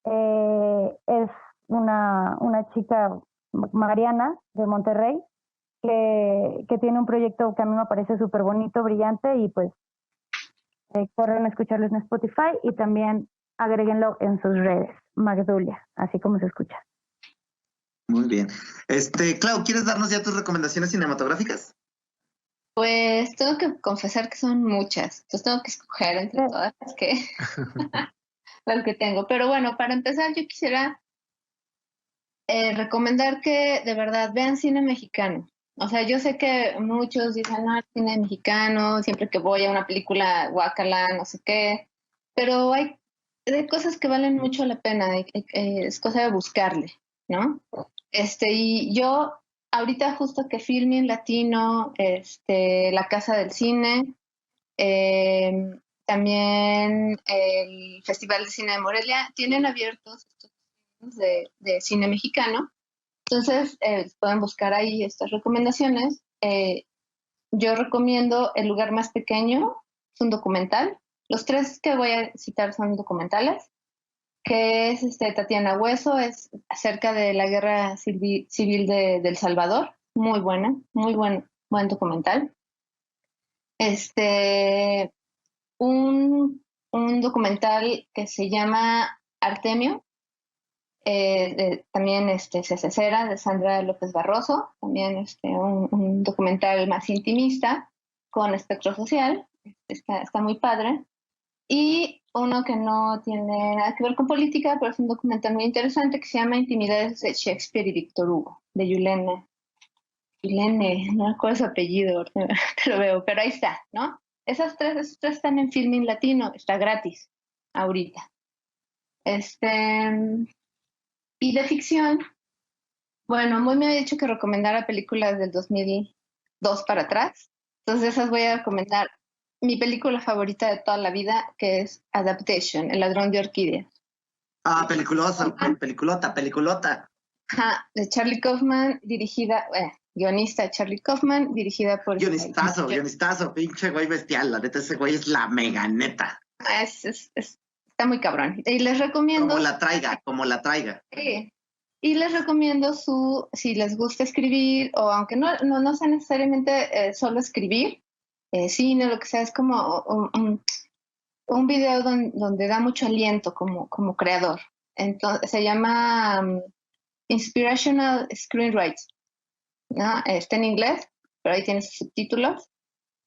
Es una chica, Mariana, de Monterrey, que tiene un proyecto que a mí me parece súper bonito, brillante, y pues corran a escucharlo en Spotify y también agréguenlo en sus redes, Magdulia, así como se escucha. Muy bien. Clau, ¿quieres darnos ya tus recomendaciones cinematográficas? Pues tengo que confesar que son muchas, entonces tengo que escoger entre todas las que tengo. Pero bueno, para empezar yo quisiera recomendar que de verdad vean cine mexicano. O sea, yo sé que muchos dicen, no, cine mexicano, siempre que voy a una película, guácala, no sé qué, pero hay cosas que valen mucho la pena, es cosa de buscarle, ¿no? Y yo, ahorita justo que Filmin Latino, La Casa del Cine, también el Festival de Cine de Morelia, tienen abiertos estos de cine mexicano. Entonces, pueden buscar ahí estas recomendaciones. Yo recomiendo El Lugar Más Pequeño, es un documental. Los tres que voy a citar son documentales, que es Tatiana Hueso, es acerca de la guerra civil de El Salvador. Muy buena, muy buen documental. Un documental que se llama Artemio, también Cesera, de Sandra López Barroso, también un documental más intimista con espectro social, está muy padre. Y uno que no tiene nada que ver con política, pero es un documental muy interesante que se llama Intimidades de Shakespeare y Víctor Hugo, de Yulene, no recuerdo su apellido, te lo veo, pero ahí está, ¿no? Esos tres están en Filmin Latino, está gratis ahorita. Y de ficción, bueno, Muy me había dicho que recomendara películas del 2002 para atrás, entonces esas voy a recomendar mi película favorita de toda la vida, que es Adaptation, El ladrón de orquídeas. Ah, peliculota. Ajá, de Charlie Kaufman, guionista Charlie Kaufman, dirigida por... Guionistazo, pinche güey bestial, la neta, ese güey es la mega neta. Está muy cabrón. Y les recomiendo... Como la traiga. Sí. Y les recomiendo si les gusta escribir, o aunque no sea necesariamente solo escribir, cine, lo que sea, es como un video donde da mucho aliento como creador. Entonces, se llama Inspirational Screenwriting, ¿no? Está en inglés, pero ahí tiene sus subtítulos.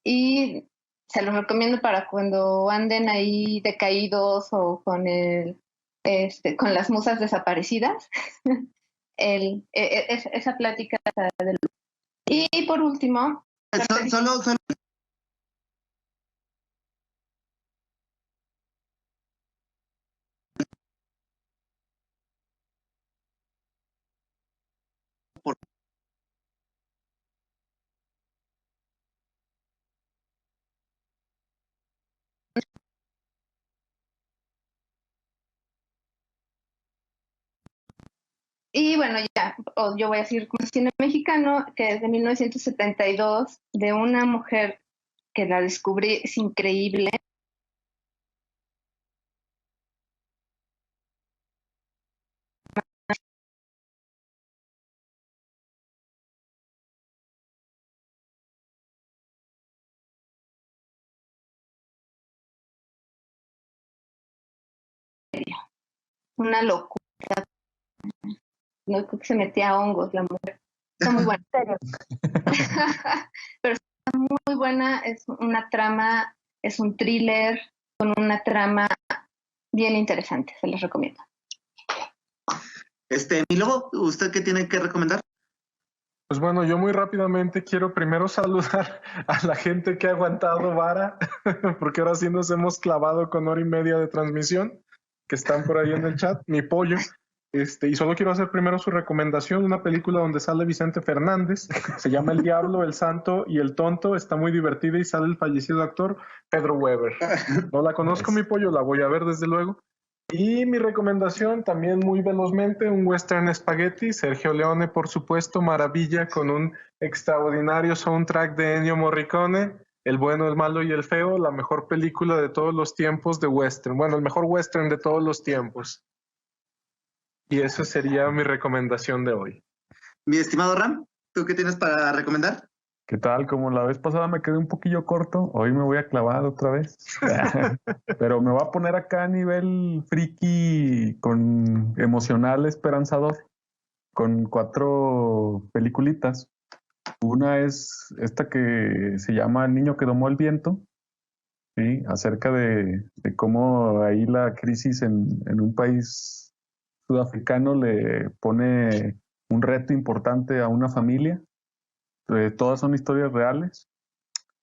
Y se los recomiendo para cuando anden ahí decaídos o con con las musas desaparecidas. Esa plática del... Y por último... Solo Y bueno, yo voy a seguir con el cine mexicano, que es de 1972, de una mujer que la descubrí, es increíble. Una locura. No creo que se metía a hongos la mujer. Está muy buena. ¿En serio? Pero está muy buena, es una trama, es un thriller con una trama bien interesante, se los recomiendo. mi lobo, ¿usted qué tiene que recomendar? Pues bueno, yo muy rápidamente quiero primero saludar a la gente que ha aguantado vara, porque ahora sí nos hemos clavado con hora y media de transmisión, que están por ahí en el chat. Mi pollo. Y solo quiero hacer primero su recomendación, una película donde sale Vicente Fernández, se llama El Diablo, el Santo y el Tonto, está muy divertida y sale el fallecido actor Pedro Weber. No la conozco, mi pollo, la voy a ver desde luego. Y mi recomendación también muy velozmente, un western spaghetti, Sergio Leone por supuesto, maravilla, con un extraordinario soundtrack de Ennio Morricone, El bueno, el malo y el feo, la mejor película de todos los tiempos de western, bueno, el mejor western de todos los tiempos. Y esa sería mi recomendación de hoy. Mi estimado Ram, ¿tú qué tienes para recomendar? ¿Qué tal? Como la vez pasada me quedé un poquillo corto, hoy me voy a clavar otra vez. Pero me voy a poner acá a nivel friki con emocional esperanzador, con 4 peliculitas. Una es esta que se llama El niño que domó el viento, ¿sí? Acerca de cómo ahí la crisis en un país sudafricano le pone un reto importante a una familia. Todas son historias reales.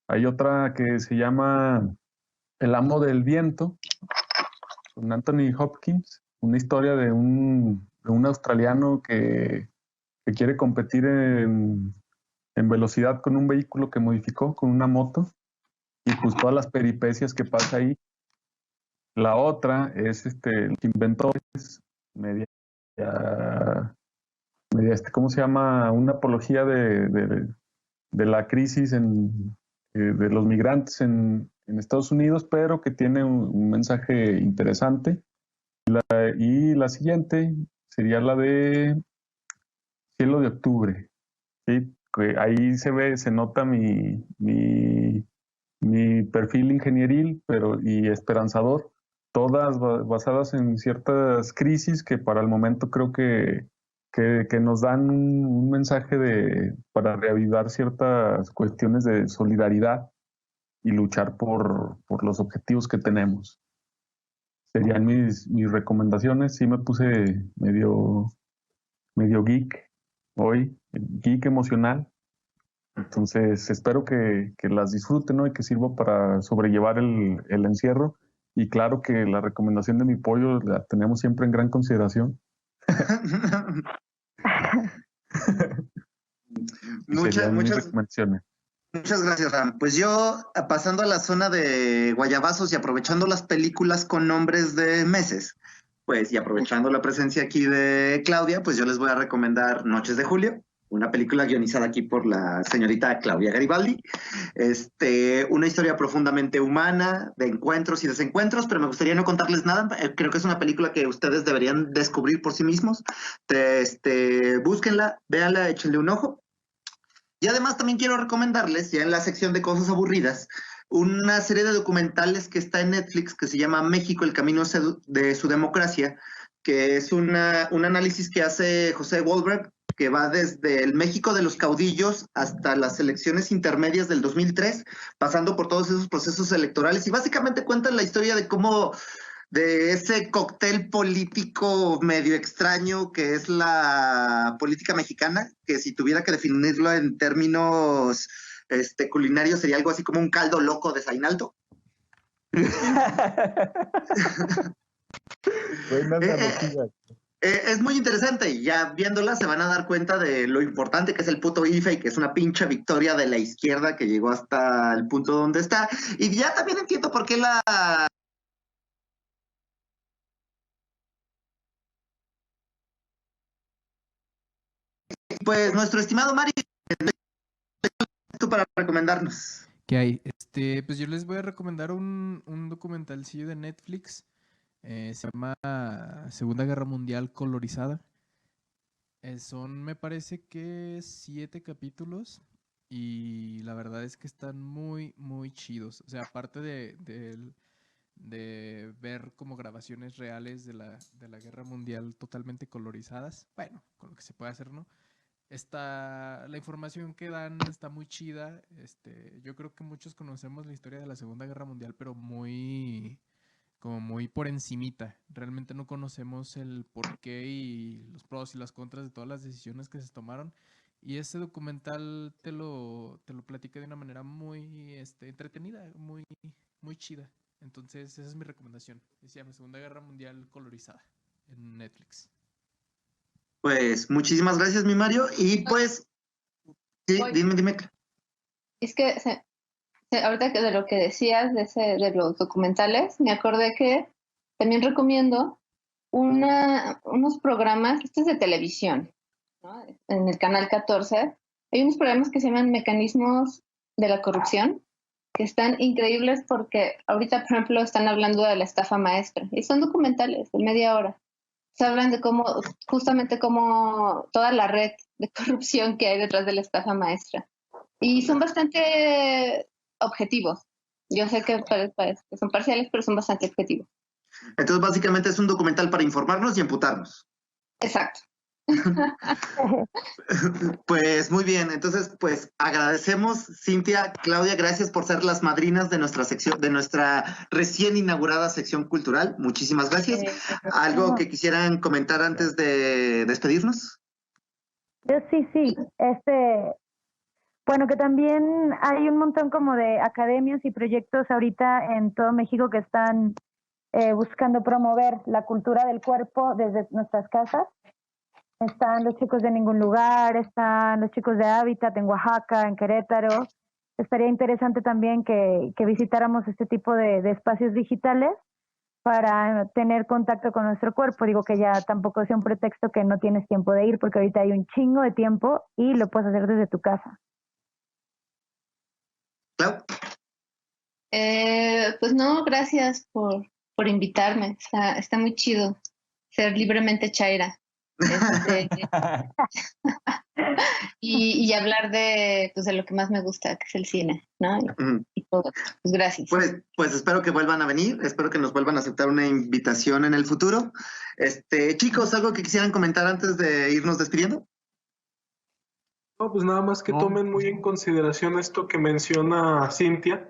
Hay otra que se llama El amo del viento, con Anthony Hopkins, una historia de un australiano que quiere competir en velocidad con un vehículo que modificó, con una moto, y pues todas las peripecias que pasa ahí. La otra es Los inventores, media, ¿cómo se llama? Una apología de la crisis de los migrantes en Estados Unidos, pero que tiene un mensaje interesante. Y la siguiente sería la de Cielo de Octubre, ¿sí? Que ahí se nota mi perfil ingenieril y esperanzador, todas basadas en ciertas crisis que para el momento creo que nos dan un mensaje para reavivar ciertas cuestiones de solidaridad y luchar por los objetivos que tenemos. Serían mis recomendaciones. Sí me puse medio geek hoy, geek emocional. Entonces espero que las disfruten, ¿no? Y que sirva para sobrellevar el encierro. Y claro que la recomendación de mi pollo la tenemos siempre en gran consideración. Muchas recomendaciones. Muchas gracias, Ram. Pues yo, pasando a la zona de Guayabazos y aprovechando las películas con nombres de meses, pues y aprovechando la presencia aquí de Claudia, pues yo les voy a recomendar Noches de Julio, una película guionizada aquí por la señorita Claudia Garibaldi. Una historia profundamente humana, de encuentros y desencuentros, pero me gustaría no contarles nada. Creo que es una película que ustedes deberían descubrir por sí mismos. Búsquenla, véanla, échenle un ojo. Y además también quiero recomendarles, ya en la sección de cosas aburridas, una serie de documentales que está en Netflix que se llama México, el camino de su democracia, que es un análisis que hace José Wahlberg, que va desde el México de los caudillos hasta las elecciones intermedias del 2003, pasando por todos esos procesos electorales, y básicamente cuenta la historia de cómo de ese cóctel político medio extraño que es la política mexicana, que si tuviera que definirlo en términos culinarios sería algo así como un caldo loco de Zainaldo. Es muy interesante y ya viéndola se van a dar cuenta de lo importante que es el puto IFE y que es una pinche victoria de la izquierda que llegó hasta el punto donde está. Y ya también entiendo por qué pues nuestro estimado Mario, tú para recomendarnos. ¿Qué hay? Pues yo les voy a recomendar un documentalcillo de Netflix. Se llama Segunda Guerra Mundial Colorizada. Son, me parece que 7 capítulos. Y la verdad es que están muy, muy chidos. O sea, aparte de ver como grabaciones reales de la Guerra Mundial totalmente colorizadas. Bueno, con lo que se puede hacer, ¿no? La información que dan está muy chida. Yo creo que muchos conocemos la historia de la Segunda Guerra Mundial, pero como muy por encimita. Realmente no conocemos el porqué y los pros y las contras de todas las decisiones que se tomaron. Y ese documental te lo platica de una manera muy entretenida, muy, muy chida. Entonces, esa es mi recomendación. Se llama Segunda Guerra Mundial colorizada en Netflix. Pues muchísimas gracias, mi Mario. Y pues, sí, dime. Es que ahorita que de lo que decías de los documentales, me acordé que también recomiendo unos programas, este es de televisión, ¿no? En el canal 14, hay unos programas que se llaman Mecanismos de la Corrupción, que están increíbles porque ahorita, por ejemplo, están hablando de la estafa maestra, y son documentales de media hora. Se hablan de justamente cómo toda la red de corrupción que hay detrás de la estafa maestra. Y son bastante objetivos. Yo sé que son parciales, pero son bastante objetivos. Entonces, básicamente es un documental para informarnos y emputarnos. Exacto. Pues muy bien, entonces pues agradecemos, Cintia, Claudia, gracias por ser las madrinas de nuestra sección, de nuestra recién inaugurada sección cultural. Muchísimas gracias. ¿Algo que quisieran comentar antes de despedirnos? Yo sí. Bueno, que también hay un montón como de academias y proyectos ahorita en todo México que están buscando promover la cultura del cuerpo desde nuestras casas. Están los chicos de Ningún Lugar, están los chicos de Hábitat en Oaxaca, en Querétaro. Estaría interesante también que visitáramos este tipo de espacios digitales para tener contacto con nuestro cuerpo. Digo que ya tampoco sea un pretexto que no tienes tiempo de ir, porque ahorita hay un chingo de tiempo y lo puedes hacer desde tu casa. ¿Clau? Pues no, gracias por invitarme. Está muy chido ser libremente chaira. Y hablar de lo que más me gusta, que es el cine, ¿no? Y todo. Pues gracias. Pues espero que vuelvan a venir, espero que nos vuelvan a aceptar una invitación en el futuro. Chicos, ¿algo que quisieran comentar antes de irnos despidiendo? No, pues nada más que tomen muy en consideración esto que menciona Cintia.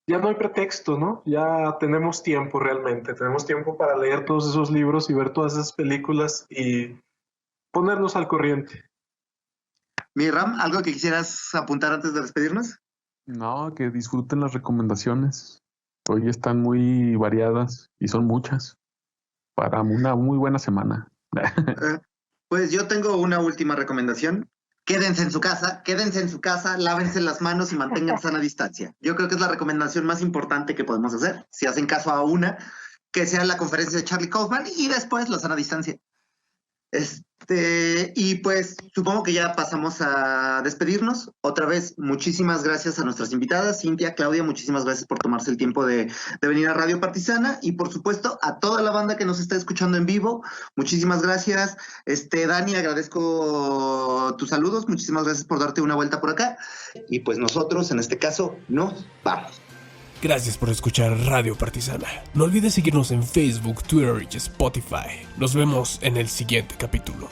Ya no hay pretexto, ¿no? Ya tenemos tiempo realmente, tenemos tiempo para leer todos esos libros y ver todas esas películas y ponernos al corriente. Mi Ram, ¿algo que quisieras apuntar antes de despedirnos? No, que disfruten las recomendaciones. Hoy están muy variadas y son muchas para una muy buena semana. Pues yo tengo una última recomendación. Quédense en su casa, lávense las manos y mantengan sana distancia. Yo creo que es la recomendación más importante que podemos hacer, si hacen caso a una, que sea la conferencia de Charlie Kaufman y después la sana distancia. Y pues supongo que ya pasamos a despedirnos. Otra vez, muchísimas gracias a nuestras invitadas, Cintia, Claudia, muchísimas gracias por tomarse el tiempo de venir a Radio Partisana y por supuesto a toda la banda que nos está escuchando en vivo. Muchísimas gracias. Dani, agradezco tus saludos, muchísimas gracias por darte una vuelta por acá y pues nosotros en este caso nos vamos. Gracias por escuchar Radio Partisana. No olvides seguirnos en Facebook, Twitter y Spotify. Nos vemos en el siguiente capítulo.